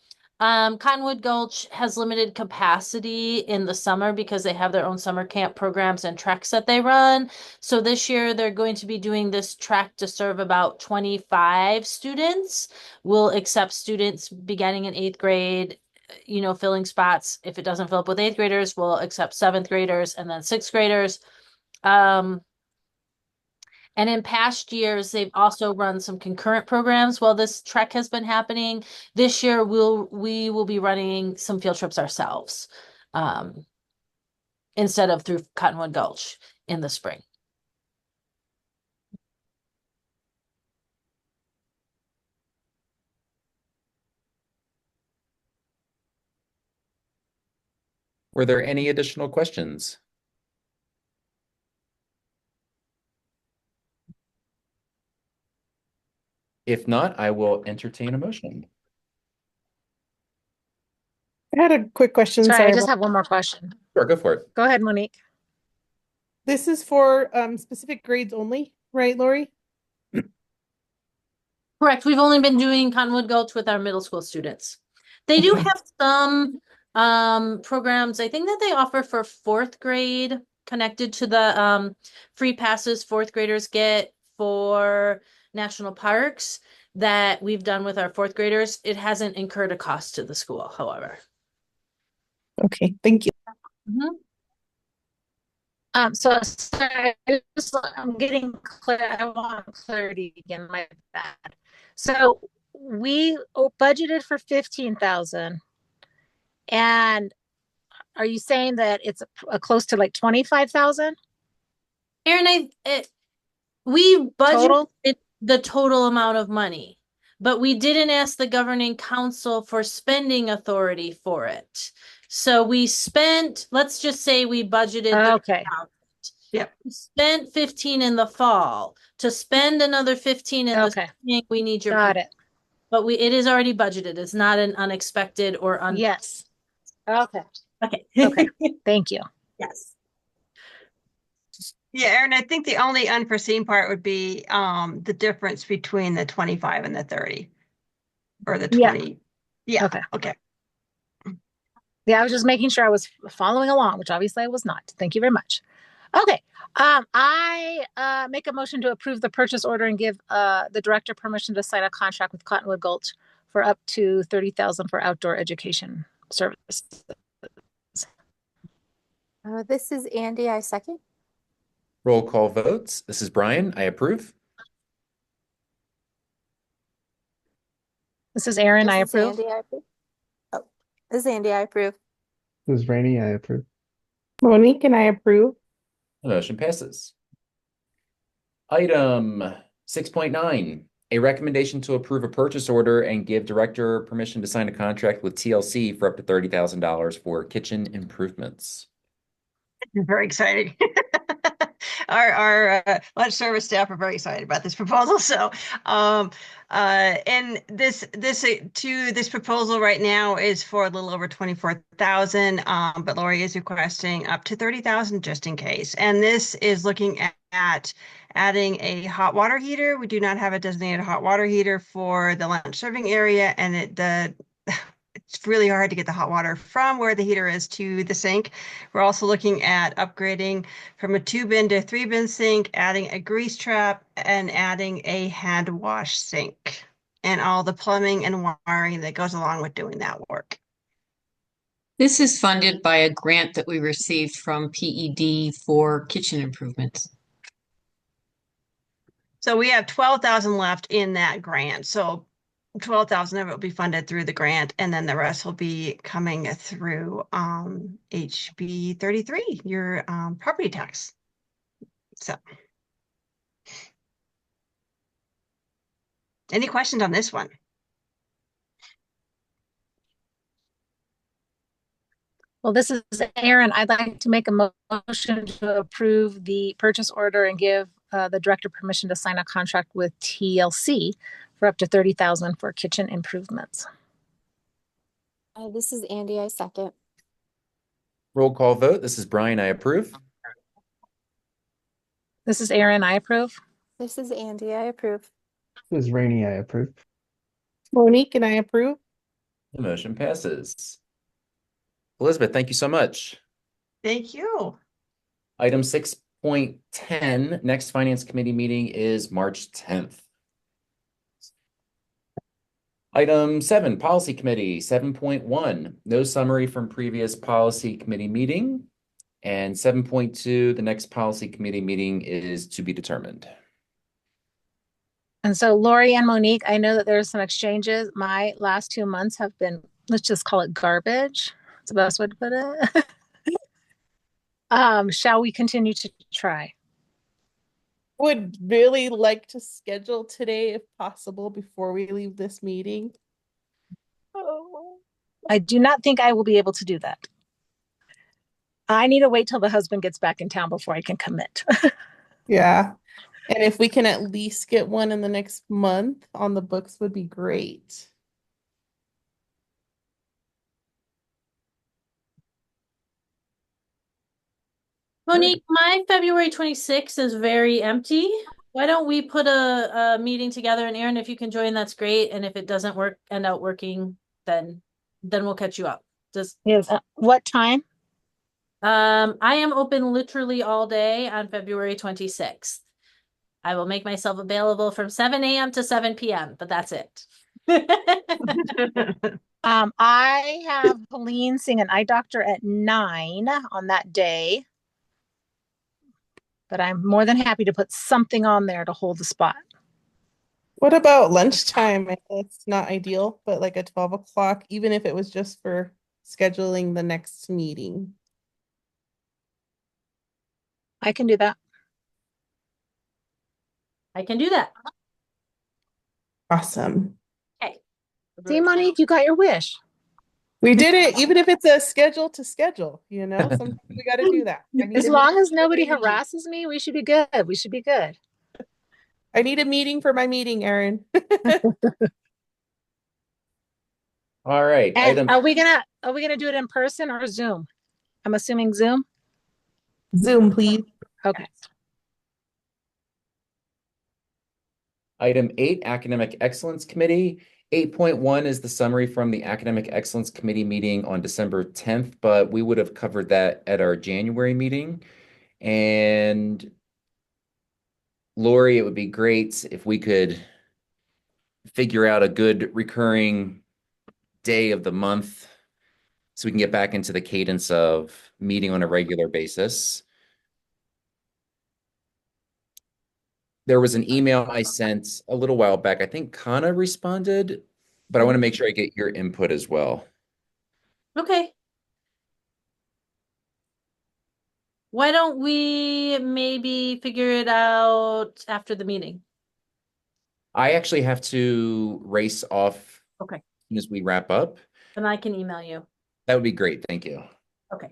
Cottonwood Gulch has limited capacity in the summer because they have their own summer camp programs and treks that they run. So this year they're going to be doing this trek to serve about 25 students. We'll accept students beginning in 8th grade, filling spots. If it doesn't fill up with 8th graders, we'll accept 7th graders and then 6th graders. And in past years, they've also run some concurrent programs while this trek has been happening. This year, we will be running some field trips ourselves, instead of through Cottonwood Gulch in the spring. Were there any additional questions? If not, I will entertain a motion. I had a quick question. Sorry, I just about- have one more question. Sure, go for it. Go ahead, Monique. This is for specific grades only, right, Lori? Correct. We've only been doing Cottonwood Gulch with our middle school students. They do have some programs, I think, that they offer for 4th grade connected to the free passes 4th graders get for national parks that we've done with our 4th graders. It hasn't incurred a cost to the school, however. Okay, thank you. So sorry, I'm getting clear. I want clarity again. My bad. So we budgeted for 15,000. And are you saying that it's close to like 25,000 Aaron, we total? budgeted the total amount of money, but we didn't ask the governing council for spending authority for it. So we spent, let's just say we budgeted Okay. 30,000. Yep. We spent 15 in the fall. To spend another 15 in the Okay. spring, we need your Got it. But it is already budgeted. It's not an unexpected or Yes. Okay. Okay. Okay. Thank you. Yes. Yeah, Aaron, I think the only unforeseen part would be the difference between the 25 and the 30 or the Yeah. 20. Yeah. Okay. Okay. Yeah, I was just making sure I was following along, which obviously I was not. Thank you very much. Okay. I make a motion to approve the purchase order and give the director permission to sign a contract with Cottonwood Gulch for up to 30,000 for outdoor education services. This is Andy, I second. Roll call votes. This is Brian. I approve. This is Aaron. I This is approve. Andy, I approve. Oh, this is Andy, I approve. This is Rainey, I approve. Monique and I approve. The motion passes. Item 6.9, a recommendation to approve a purchase order and give director permission to sign a contract with TLC for up to $30,000 for kitchen improvements. Very exciting. Our lunch service staff are very excited about this proposal. So, and this proposal right now is for a little over 24,000. But Lori is requesting up to 30,000 just in case. And this is looking at adding a hot water heater. We do not have a designated hot water heater for the lunch serving area, and it's really hard to get the hot water from where the heater is to the sink. We're also looking at upgrading from a 2-bin to a 3-bin sink, adding a grease trap, and adding a hand wash sink, and all the plumbing and wiring that goes along with doing that work. This is funded by a grant that we received from PED for kitchen improvements. So we have 12,000 left in that grant. So 12,000 of it will be funded through the grant, and then the rest will be coming through HB 33, your property tax. So, any questions on this one? Well, this is Aaron. I'd like to make a motion to approve the purchase order and give the director permission to sign a contract with TLC for up to 30,000 for kitchen improvements. This is Andy, I second. Roll call vote. This is Brian. I approve. This is Aaron. I approve. This is Andy, I approve. This is Rainey, I approve. Monique and I approve. The motion passes. Elizabeth, thank you so much. Thank you. Item 6.10, next Finance Committee meeting is March 10th. Item 7, Policy Committee, 7.1, no summary from previous Policy Committee meeting. And 7.2, the next Policy Committee meeting is to be determined. And so Lori and Monique, I know that there's some exchanges. My last 2 months have been, let's just call it garbage. That's the best way to put it. Shall we continue to try? Would really like to schedule today if possible before we leave this meeting. Oh. I do not think I will be able to do that. I need to wait till the husband gets back in town before I can commit. Yeah. And if we can at least get one in the next month on the books would be great. Monique, my February 26th is very empty. Why don't we put a meeting together, and Aaron, if you can join, that's great. And if it doesn't end up working, then we'll catch you up. Just Yes. What time? I am open literally all day on February 26th. I will make myself available from 7 a.m. to 7 p.m., but that's it. I have Helene seeing an eye doctor at 9 on that day. But I'm more than happy to put something on there to hold the spot. What about lunchtime? It's not ideal, but like at 12 o'clock, even if it was just for scheduling the next meeting. I can do that. I can do that. Awesome. Okay. See, Monique, you got your wish. We did it, even if it's a schedule to schedule, sometimes we got to do that. As long as nobody harasses me, we should be good. We should be good. I need a meeting for my meeting, Erin. All right, And item are we gonna do it in person or Zoom? I'm assuming Zoom. Zoom, please. Okay. Item 8, Academic Excellence Committee. 8.1 is the summary from the Academic Excellence Committee meeting on December 10th, but we would have covered that at our January meeting. And Lori, it would be great if we could figure out a good recurring day of the month so we can get back into the cadence of meeting on a regular basis. There was an email I sent a little while back. I think Kana responded, but I want to make sure I get your input as well. Okay. Why don't we maybe figure it out after the meeting? I actually have to race off Okay. as soon as we wrap up. Then I can email you. That would be great. Thank you. Okay.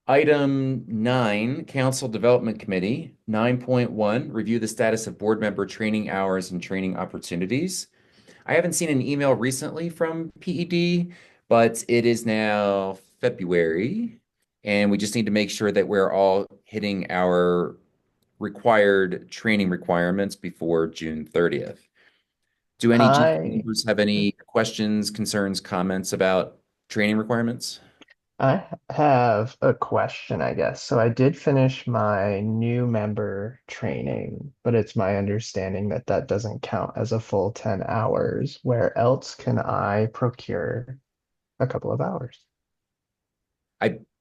Item 9, Council Development Committee. 9.1, review the status of board member training hours and training opportunities. I haven't seen an email recently from PED, but it is now February, and we just need to make sure that we're all hitting our required training requirements before June 30th. Do any members have any questions, concerns, comments about training requirements? I have a question, I guess. So I did finish my new member training, but it's my understanding that that doesn't count as a full 10 hours. Where else can I procure a couple of hours?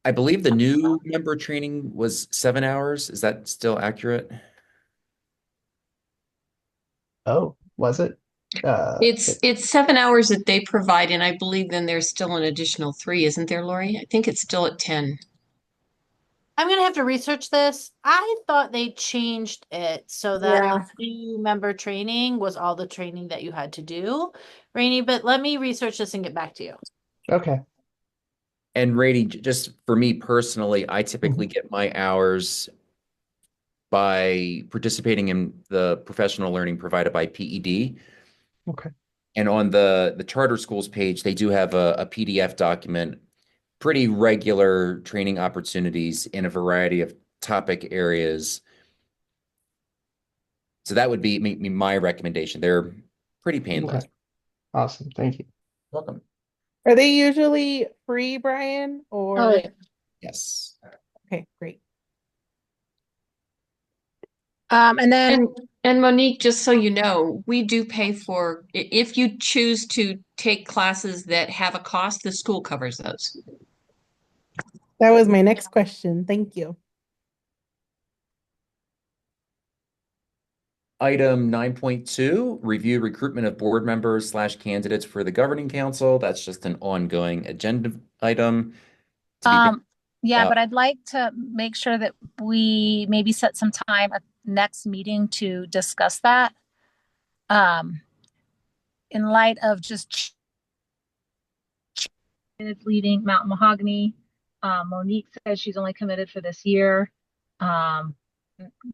I believe the new member training was 7 hours. Is that still accurate? Oh, was it? It's 7 hours that they provide, and I believe then there's still an additional 3, isn't there, Lori? I think it's still at 10. I'm gonna have to research this. I thought they changed it so that Yeah. new member training was all the training that you had to do, Rainy, but let me research this and get back to you. Okay. And Rady, just for me personally, I typically get my hours by participating in the professional learning provided by PED. Okay. And on the charter schools page, they do have a PDF document, pretty regular training opportunities in a variety of topic areas. So that would be my recommendation. They're pretty painless. Okay. Awesome. Thank you. Welcome. Are they usually free, Brian? Oh, Or yeah. Yes. okay, great. And then And Monique, just so you know, we do pay for, if you choose to take classes that have a cost, the school covers those. That was my next question. Thank you. Item 9.2, review recruitment of board members slash candidates for the governing council. That's just an ongoing agenda item. yeah, but I'd like to make sure that we maybe set some time at next meeting to discuss that. In light of just leading Mountain Mahogany. Monique says she's only committed for this year.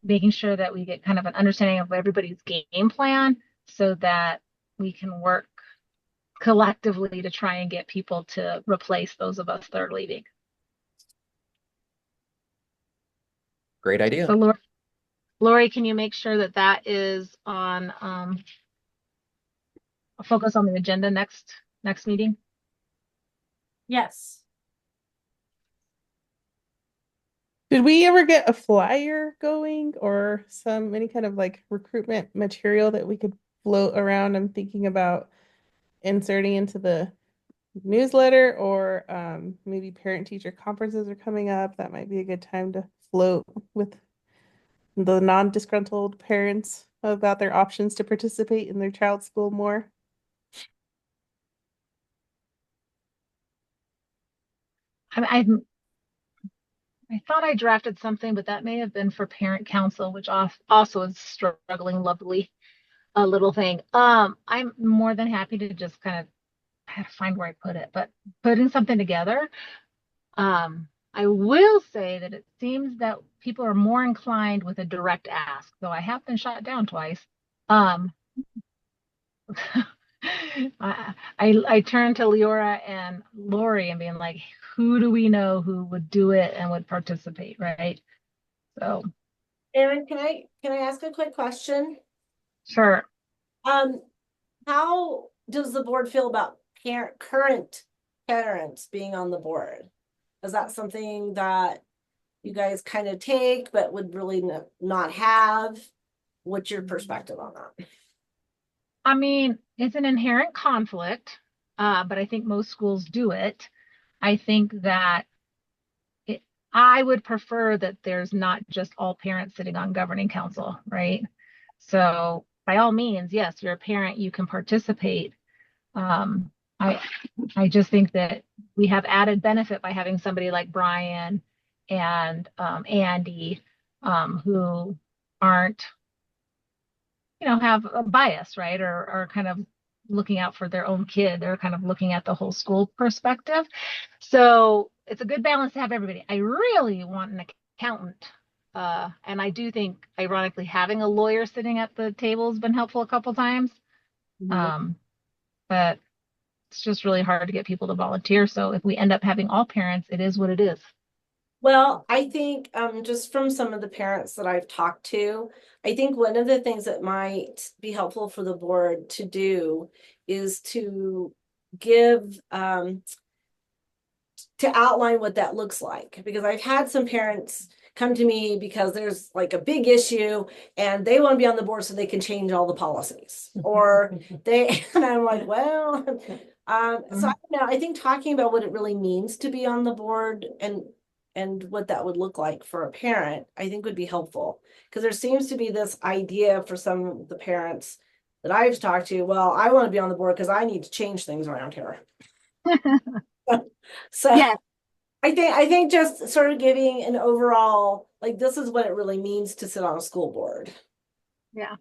Making sure that we get kind of an understanding of everybody's game plan so that we can work collectively to try and get people to replace those of us that are leaving. Great idea. So Lori, can you make sure that that is on a focus on the agenda next meeting? Yes. Did we ever get a flyer going or any kind of like recruitment material that we could float around? I'm thinking about inserting into the newsletter, or maybe parent teacher conferences are coming up. That might be a good time to float with the non-disgruntled parents. about their options to participate in their child's school more? I thought I drafted something, but that may have been for parent council, which also is struggling lovely a little thing. I'm more than happy to just kind of, I have to find where I put it, but putting something together. I will say that it seems that people are more inclined with a direct ask, though I have been shot down twice. Um, I turned to Leora and Lori and being like, who do we know who would do it and would participate, right? So Erin, can I ask a quick question? sure. How does the board feel about current parents being on the board? Is that something that you guys kind of take but would really not have? What's your perspective on that? I mean, it's an inherent conflict, but I think most schools do it. I think that I would prefer that there's not just all parents sitting on governing council, right? So by all means, yes, you're a parent, you can participate. Um, I I just think that we have added benefit by having somebody like Brian and Andy, who aren't, have a bias, right? Or kind of looking out for their own kid. They're kind of looking at the whole school perspective. So it's a good balance to have everybody. I really want an accountant. And I do think, ironically, having a lawyer sitting at the table has been helpful a couple times. But it's just really hard to get people to volunteer. So if we end up having all parents, it is what it is. Well, I think just from some of the parents that I've talked to, I think one of the things that might be helpful for the board to do is to give to outline what that looks like, because I've had some parents come to me because there's like a big issue and they want to be on the board so they can change all the policies, or and I'm like, well, so I don't know. I think talking about what it really means to be on the board and what that would look like for a parent, I think would be helpful, because there seems to be this idea for some of the parents that I've talked to, well, I want to be on the board because I need to change things around here. So Yes. I think just sort of giving an overall, like, this is what it really means to sit on a school board. Yeah.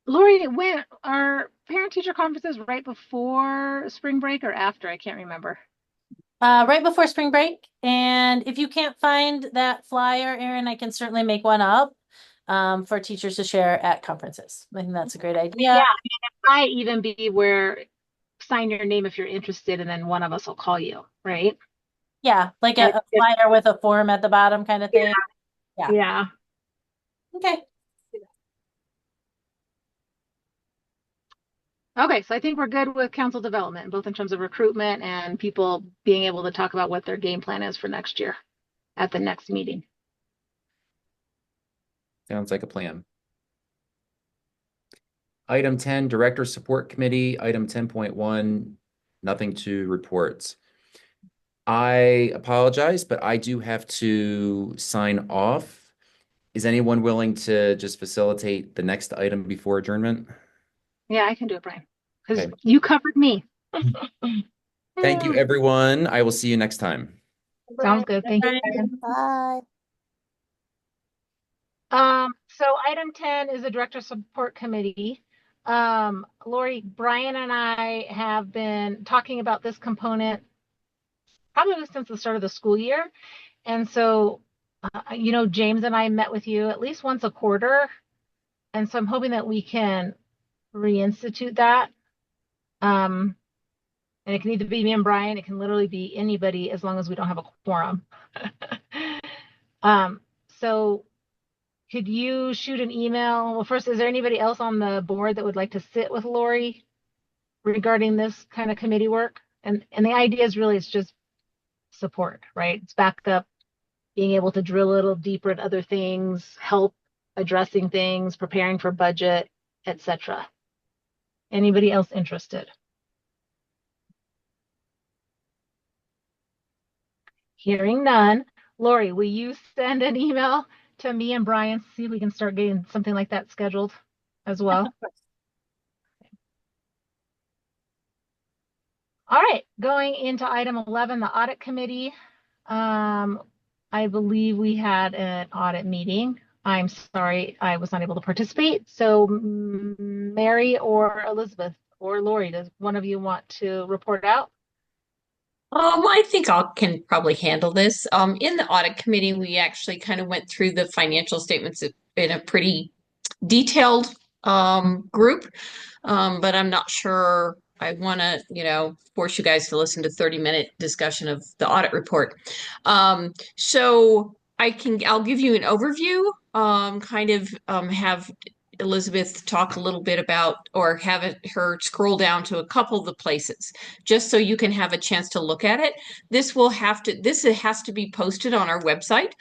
Lori, when are parent teacher conferences right before spring break or after? I can't remember. Right before spring break. And if you can't find that flyer, Erin, I can certainly make one up for teachers to share at conferences. I think that's a great idea. Yeah, it might even be where sign your name if you're interested, and then one of us will call you, right? Yeah, like a flyer with a form at the bottom kind of thing. Yeah. Yeah. Okay. Okay, so I think we're good with council development, both in terms of recruitment and people being able to talk about what their game plan is for next year at the next meeting. Sounds like a plan. Item 10, Director Support Committee. Item 10.1, nothing to report. I apologize, but I do have to sign off. Is anyone willing to just facilitate the next item before adjournment? Yeah, I can do it, Brian, because Okay. you covered me. Thank you, everyone. I will see you next time. Sounds good. Thank you. Bye. So item 10 is a director support committee. Lori, Brian and I have been talking about this component probably since the start of the school year. And so, James and I met with you at least once a quarter. And so I'm hoping that we can reinstitute that. And it can either be me and Brian, it can literally be anybody as long as we don't have a quorum. So could you shoot an email? Well, first, is there anybody else on the board that would like to sit with Lori regarding this kind of committee work? And the idea is really, it's just support, right? It's backup, being able to drill a little deeper at other things, help addressing things, preparing for budget, etc. Anybody else interested? Hearing none. Lori, will you send an email to me and Brian, see if we can start getting something like that scheduled as well. All right, going into item 11, the audit committee. I believe we had an audit meeting. I'm sorry I was not able to participate. So Mary or Elizabeth or Lori, does one of you want to report out? I think I can probably handle this. In the audit committee, we actually kind of went through the financial statements in a pretty detailed group, but I'm not sure I want to, force you guys to listen to 30-minute discussion of the audit report. So I'll give you an overview, have Elizabeth talk a little bit about, or her scroll down to a couple of the places, just so you can have a chance to look at it. This has to be posted on our website.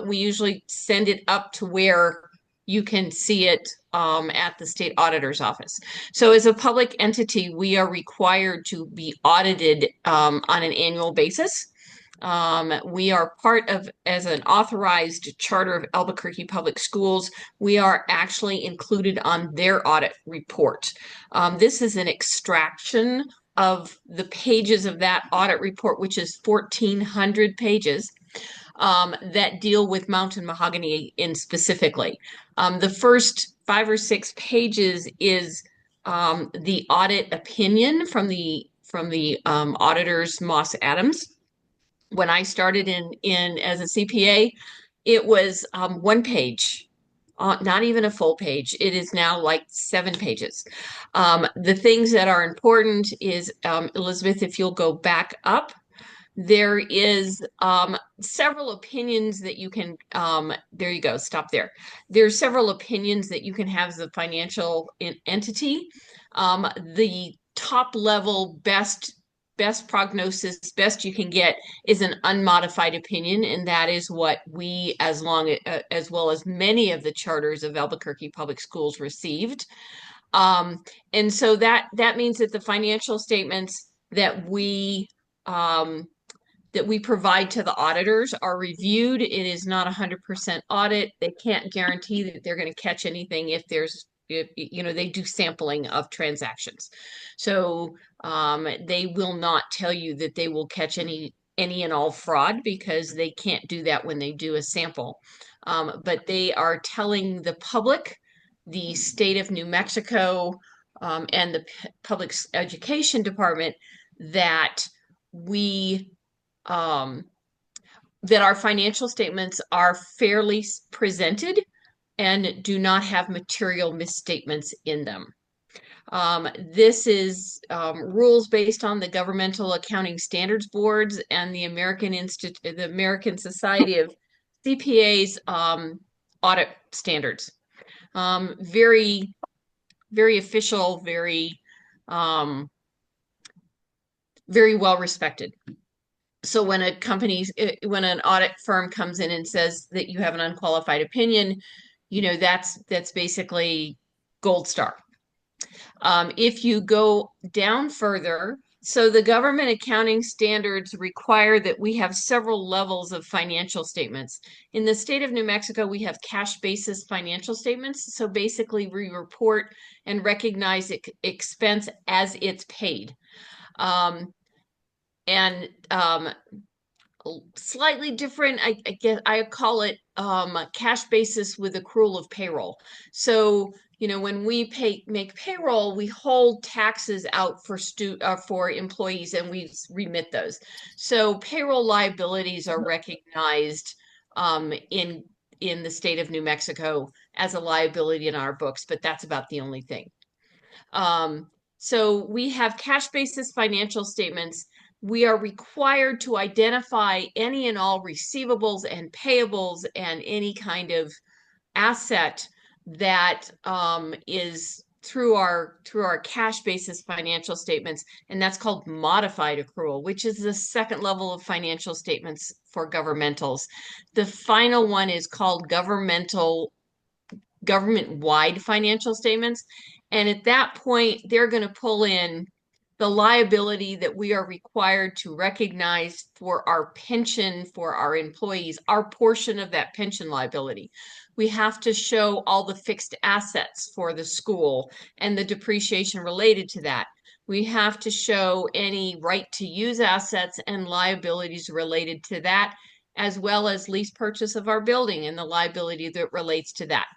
We usually send it up to where you can see it at the state auditor's office. So as a public entity, we are required to be audited on an annual basis. We are part of, as an authorized charter of Albuquerque Public Schools, we are actually included on their audit report. This is an extraction of the pages of that audit report, which is 1,400 pages. That deal with mountain mahogany in specifically. The first 5 or 6 pages is the audit opinion from the auditors Moss Adams. When I started in as a CPA, it was 1 page. Not even a full page. It is now like 7 pages. The things that are important is, Elizabeth, if you'll go back up, there is several opinions that you can, there you go, stop there. There's several opinions that you can have as a financial entity. The top level best prognosis, best you can get is an unmodified opinion, and that is what we, as well as many of the charters of Albuquerque Public Schools, received. And so that means that the financial statements that we provide to the auditors are reviewed. It is not 100% audit. They can't guarantee that they're going to catch anything if they do sampling of transactions. So they will not tell you that they will catch any and all fraud, because they can't do that when they do a sample. But they are telling the public, the state of New Mexico, and the public education department that that our financial statements are fairly presented and do not have material misstatements in them. This is rules based on the Governmental Accounting Standards Boards and the American Society of CPAs audit standards. Very, very official, very well respected. So when when an audit firm comes in and says that you have an unqualified opinion, that's basically gold star. If you go down further, so the government accounting standards require that we have several levels of financial statements. In the state of New Mexico, we have cash basis financial statements. So basically we report and recognize expense as it's paid. And slightly different, I guess I call it cash basis with accrual of payroll. So when we make payroll, we hold taxes out for employees, and we remit those. So payroll liabilities are recognized in the state of New Mexico as a liability in our books, but that's about the only thing. So we have cash basis financial statements. We are required to identify any and all receivables and payables and any kind of asset that is through our cash basis financial statements, and that's called modified accrual, which is the second level of financial statements for governmentals. The final one is called government-wide financial statements, and at that point, they're going to pull in the liability that we are required to recognize for our pension for our employees, our portion of that pension liability. We have to show all the fixed assets for the school and the depreciation related to that. We have to show any right to use assets and liabilities related to that, as well as lease purchase of our building and the liability that relates to that.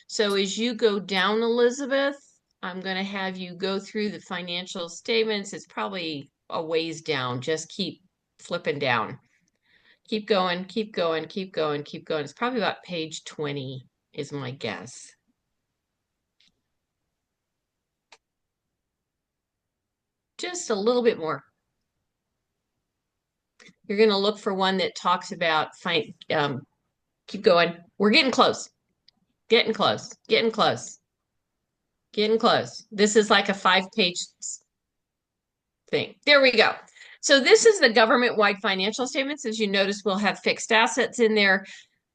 So as you go down, Elizabeth, I'm going to have you go through the financial statements. It's probably a ways down. Just keep flipping down. Keep going, keep going, keep going, keep going. It's probably about page 20 is my guess. Just a little bit more. You're going to look for one that talks about keep going. We're getting close. Getting close. Getting close. Getting close. This is like a 5-page thing. There we go. So this is the government-wide financial statements. As you notice, we'll have fixed assets in there.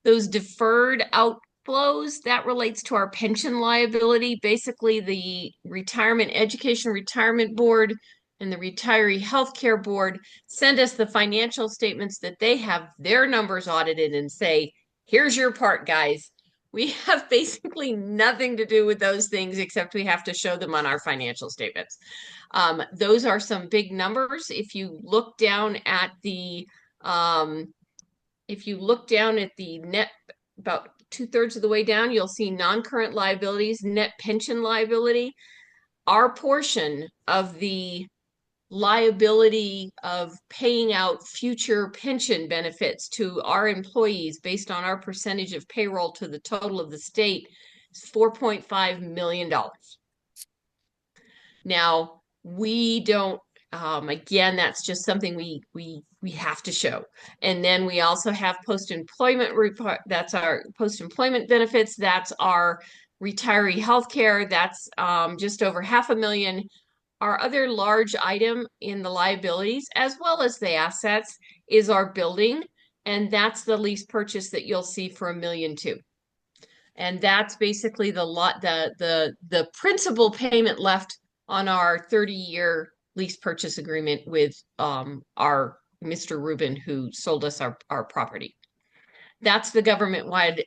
Those deferred outflows, that relates to our pension liability. Basically, the Retirement Education Retirement Board and the Retiree Healthcare Board send us the financial statements that they have their numbers audited and say, here's your part, guys. We have basically nothing to do with those things except we have to show them on our financial statements. Those are some big numbers. If you look down at the net, about 2/3 of the way down, you'll see non-current liabilities, net pension liability. Our portion of the liability of paying out future pension benefits to our employees based on our percentage of payroll to the total of the state is $4.5 million. Now, we don't, again, that's just something we have to show. And then we also have post-employment report. That's our post-employment benefits. That's our retiree healthcare. That's just over $500,000. Our other large item in the liabilities, as well as the assets, is our building. And that's the lease purchase that you'll see for $1.2 million. And that's basically the principal payment left on our 30-year lease purchase agreement with our Mr. Rubin, who sold us our property. That's the government-wide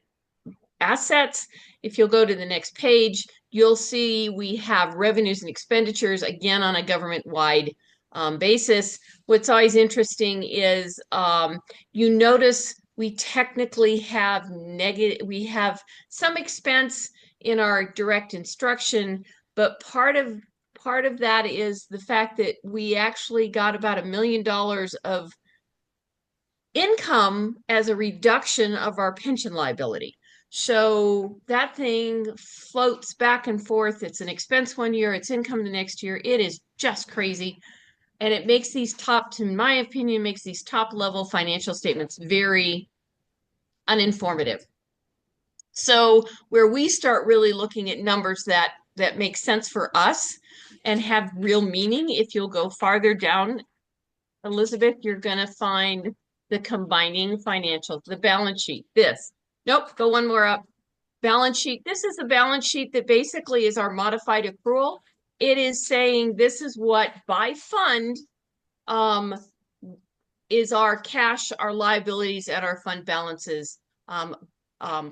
assets. If you'll go to the next page, you'll see we have revenues and expenditures, again, on a government-wide basis. What's always interesting is you notice we technically have we have some expense in our direct instruction, but part of that is the fact that we actually got about $1 million of income as a reduction of our pension liability. So that thing floats back and forth. It's an expense one year, it's income the next year. It is just crazy. And it makes these in my opinion, makes these top level financial statements very uninformative. So where we start really looking at numbers that make sense for us and have real meaning, if you'll go farther down, Elizabeth, you're going to find the combining financials, the balance sheet, this. Nope, go one more up. Balance sheet. This is the balance sheet that basically is our modified accrual. It is saying this is what by fund is our cash, our liabilities, and our fund balances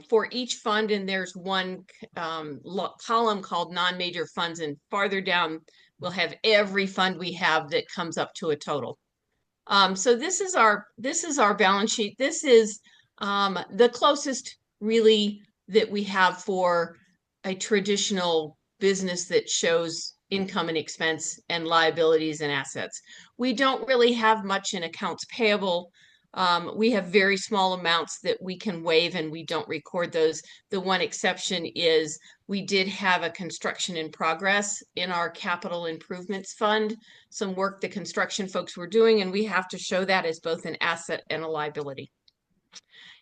for each fund. And there's one column called non-major funds, and farther down we'll have every fund we have that comes up to a total. So this is our balance sheet. This is the closest really that we have for a traditional business that shows income and expense and liabilities and assets. We don't really have much in accounts payable. We have very small amounts that we can waive and we don't record those. The one exception is we did have a construction in progress in our capital improvements fund, some work the construction folks were doing, and we have to show that as both an asset and a liability.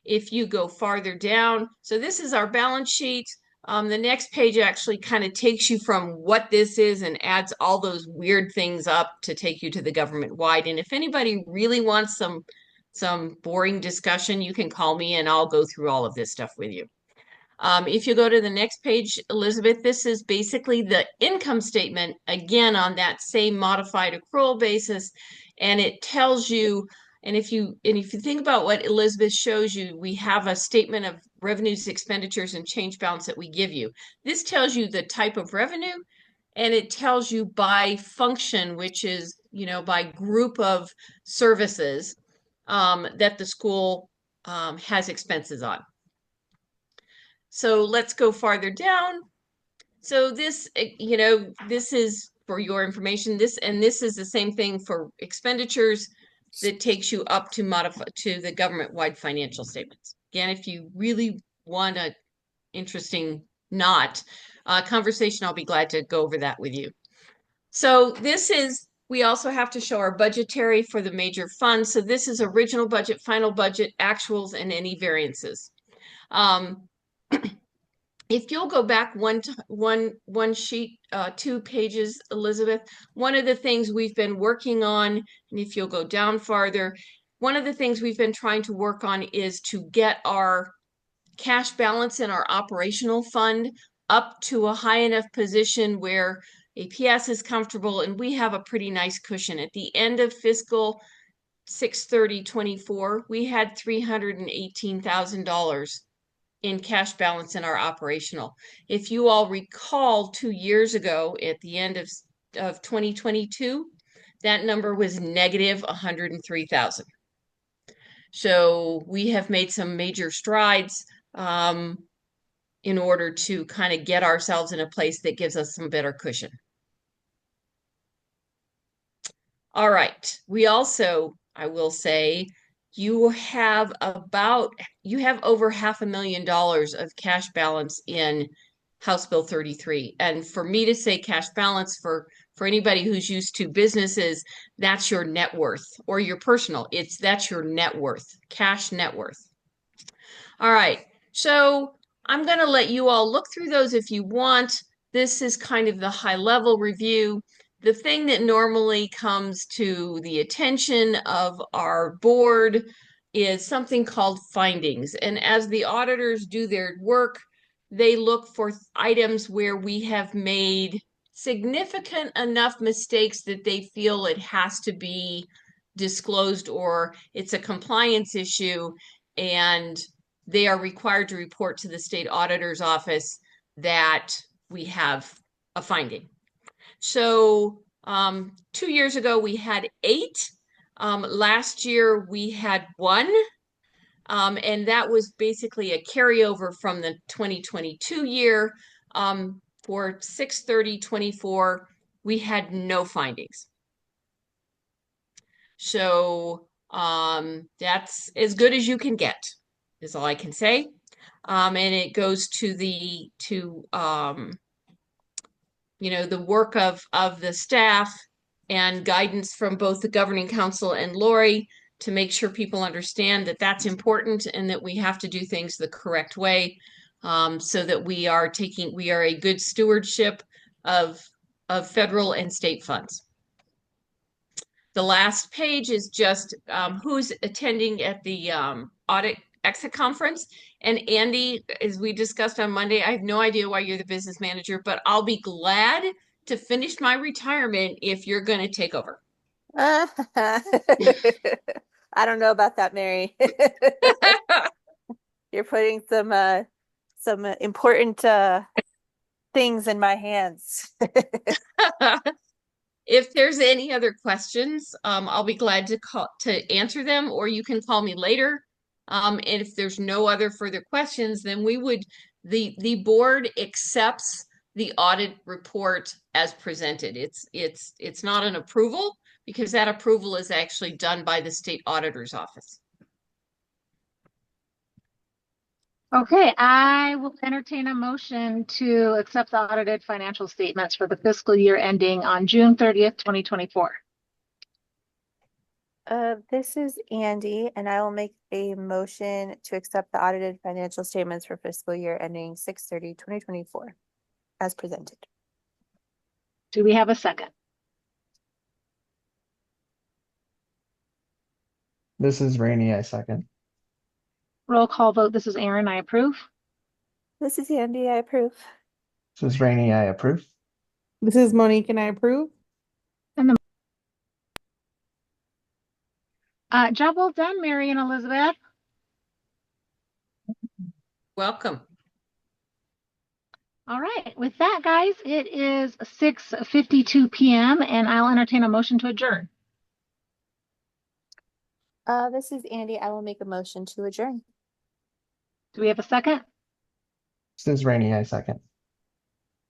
If you go farther down, so this is our balance sheet. The next page actually kind of takes you from what this is and adds all those weird things up to take you to the government wide. And if anybody really wants some boring discussion, you can call me and I'll go through all of this stuff with you. If you go to the next page, Elizabeth, this is basically the income statement, again, on that same modified accrual basis. And it tells you, and if you think about what Elizabeth shows you, we have a statement of revenues, expenditures, and change balance that we give you. This tells you the type of revenue, and it tells you by function, which is, by group of services that the school has expenses on. So let's go farther down. So this, this is for your information. This is the same thing for expenditures that takes you up to modify to the government-wide financial statements. Again, if you really want a interesting conversation, I'll be glad to go over that with you. So this is, we also have to show our budgetary for the major funds. So this is original budget, final budget, actuals, and any variances. If you'll go back one sheet, 2 pages, Elizabeth, one of the things we've been working on, and if you'll go down farther, one of the things we've been trying to work on is to get our cash balance in our operational fund up to a high enough position where APS is comfortable and we have a pretty nice cushion. At the end of fiscal 6/30/24, we had $318,000 in cash balance in our operational. If you all recall, 2 years ago at the end of 2022, that number was negative 103,000. So we have made some major strides in order to kind of get ourselves in a place that gives us some better cushion. All right. We also, I will say, you have over $500,000 of cash balance in House Bill 33. And for me to say cash balance for anybody who's used to businesses, that's your net worth, or your personal, that's your net worth, cash net worth. All right. So I'm going to let you all look through those if you want. This is kind of the high level review. The thing that normally comes to the attention of our board is something called findings. And as the auditors do their work, they look for items where we have made significant enough mistakes that they feel it has to be disclosed, or it's a compliance issue, and they are required to report to the state auditor's office that we have a finding. So 2 years ago, we had 8. Last year, we had 1. And that was basically a carryover from the 2022 year. For 6/30/24, we had no findings. So that's as good as you can get, is all I can say. And it goes to the work of the staff and guidance from both the governing council and Lori to make sure people understand that that's important and that we have to do things the correct way, so that we are a good stewardship of federal and state funds. The last page is just who's attending at the audit exit conference. And Andy, as we discussed on Monday, I have no idea why you're the business manager, but I'll be glad to finish my retirement if you're going to take over. I don't know about that, Mary. You're putting some important things in my hands. If there's any other questions, I'll be glad to answer them, or you can call me later. And if there's no other further questions, then the board accepts the audit report as presented. It's not an approval, because that approval is actually done by the state auditor's office. Okay, I will entertain a motion to accept the audited financial statements for the fiscal year ending on June 30th, 2024. This is Andy, and I will make a motion to accept the audited financial statements for fiscal year ending 6/30/2024 as presented. Do we have a second? This is Rainey, I second. Roll call vote. This is Aaron. I approve. This is Andy. I approve. This is Rainey, I approve. This is Monique and I approve. Job well done, Mary and Elizabeth. Welcome. All right. With that, guys, it is 6:52 p.m. and I'll entertain a motion to adjourn. This is Andy. I will make a motion to adjourn. Do we have a second? This is Rainey, I second.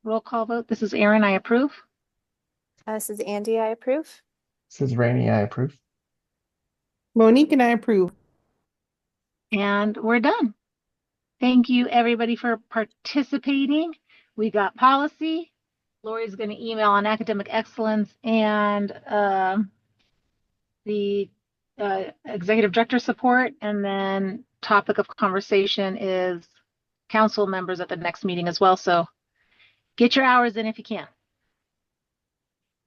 Roll call vote. This is Aaron. I approve. This is Andy. I approve. This is Rainey, I approve. Monique and I approve. And we're done. Thank you, everybody, for participating. We got policy. Lori's going to email on academic excellence and the executive director support. And then topic of conversation is council members at the next meeting as well. So get your hours in if you can.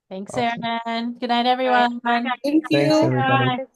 Thanks, Awesome. Erin. Good night, everyone. Thank Thanks, you. everybody. Bye.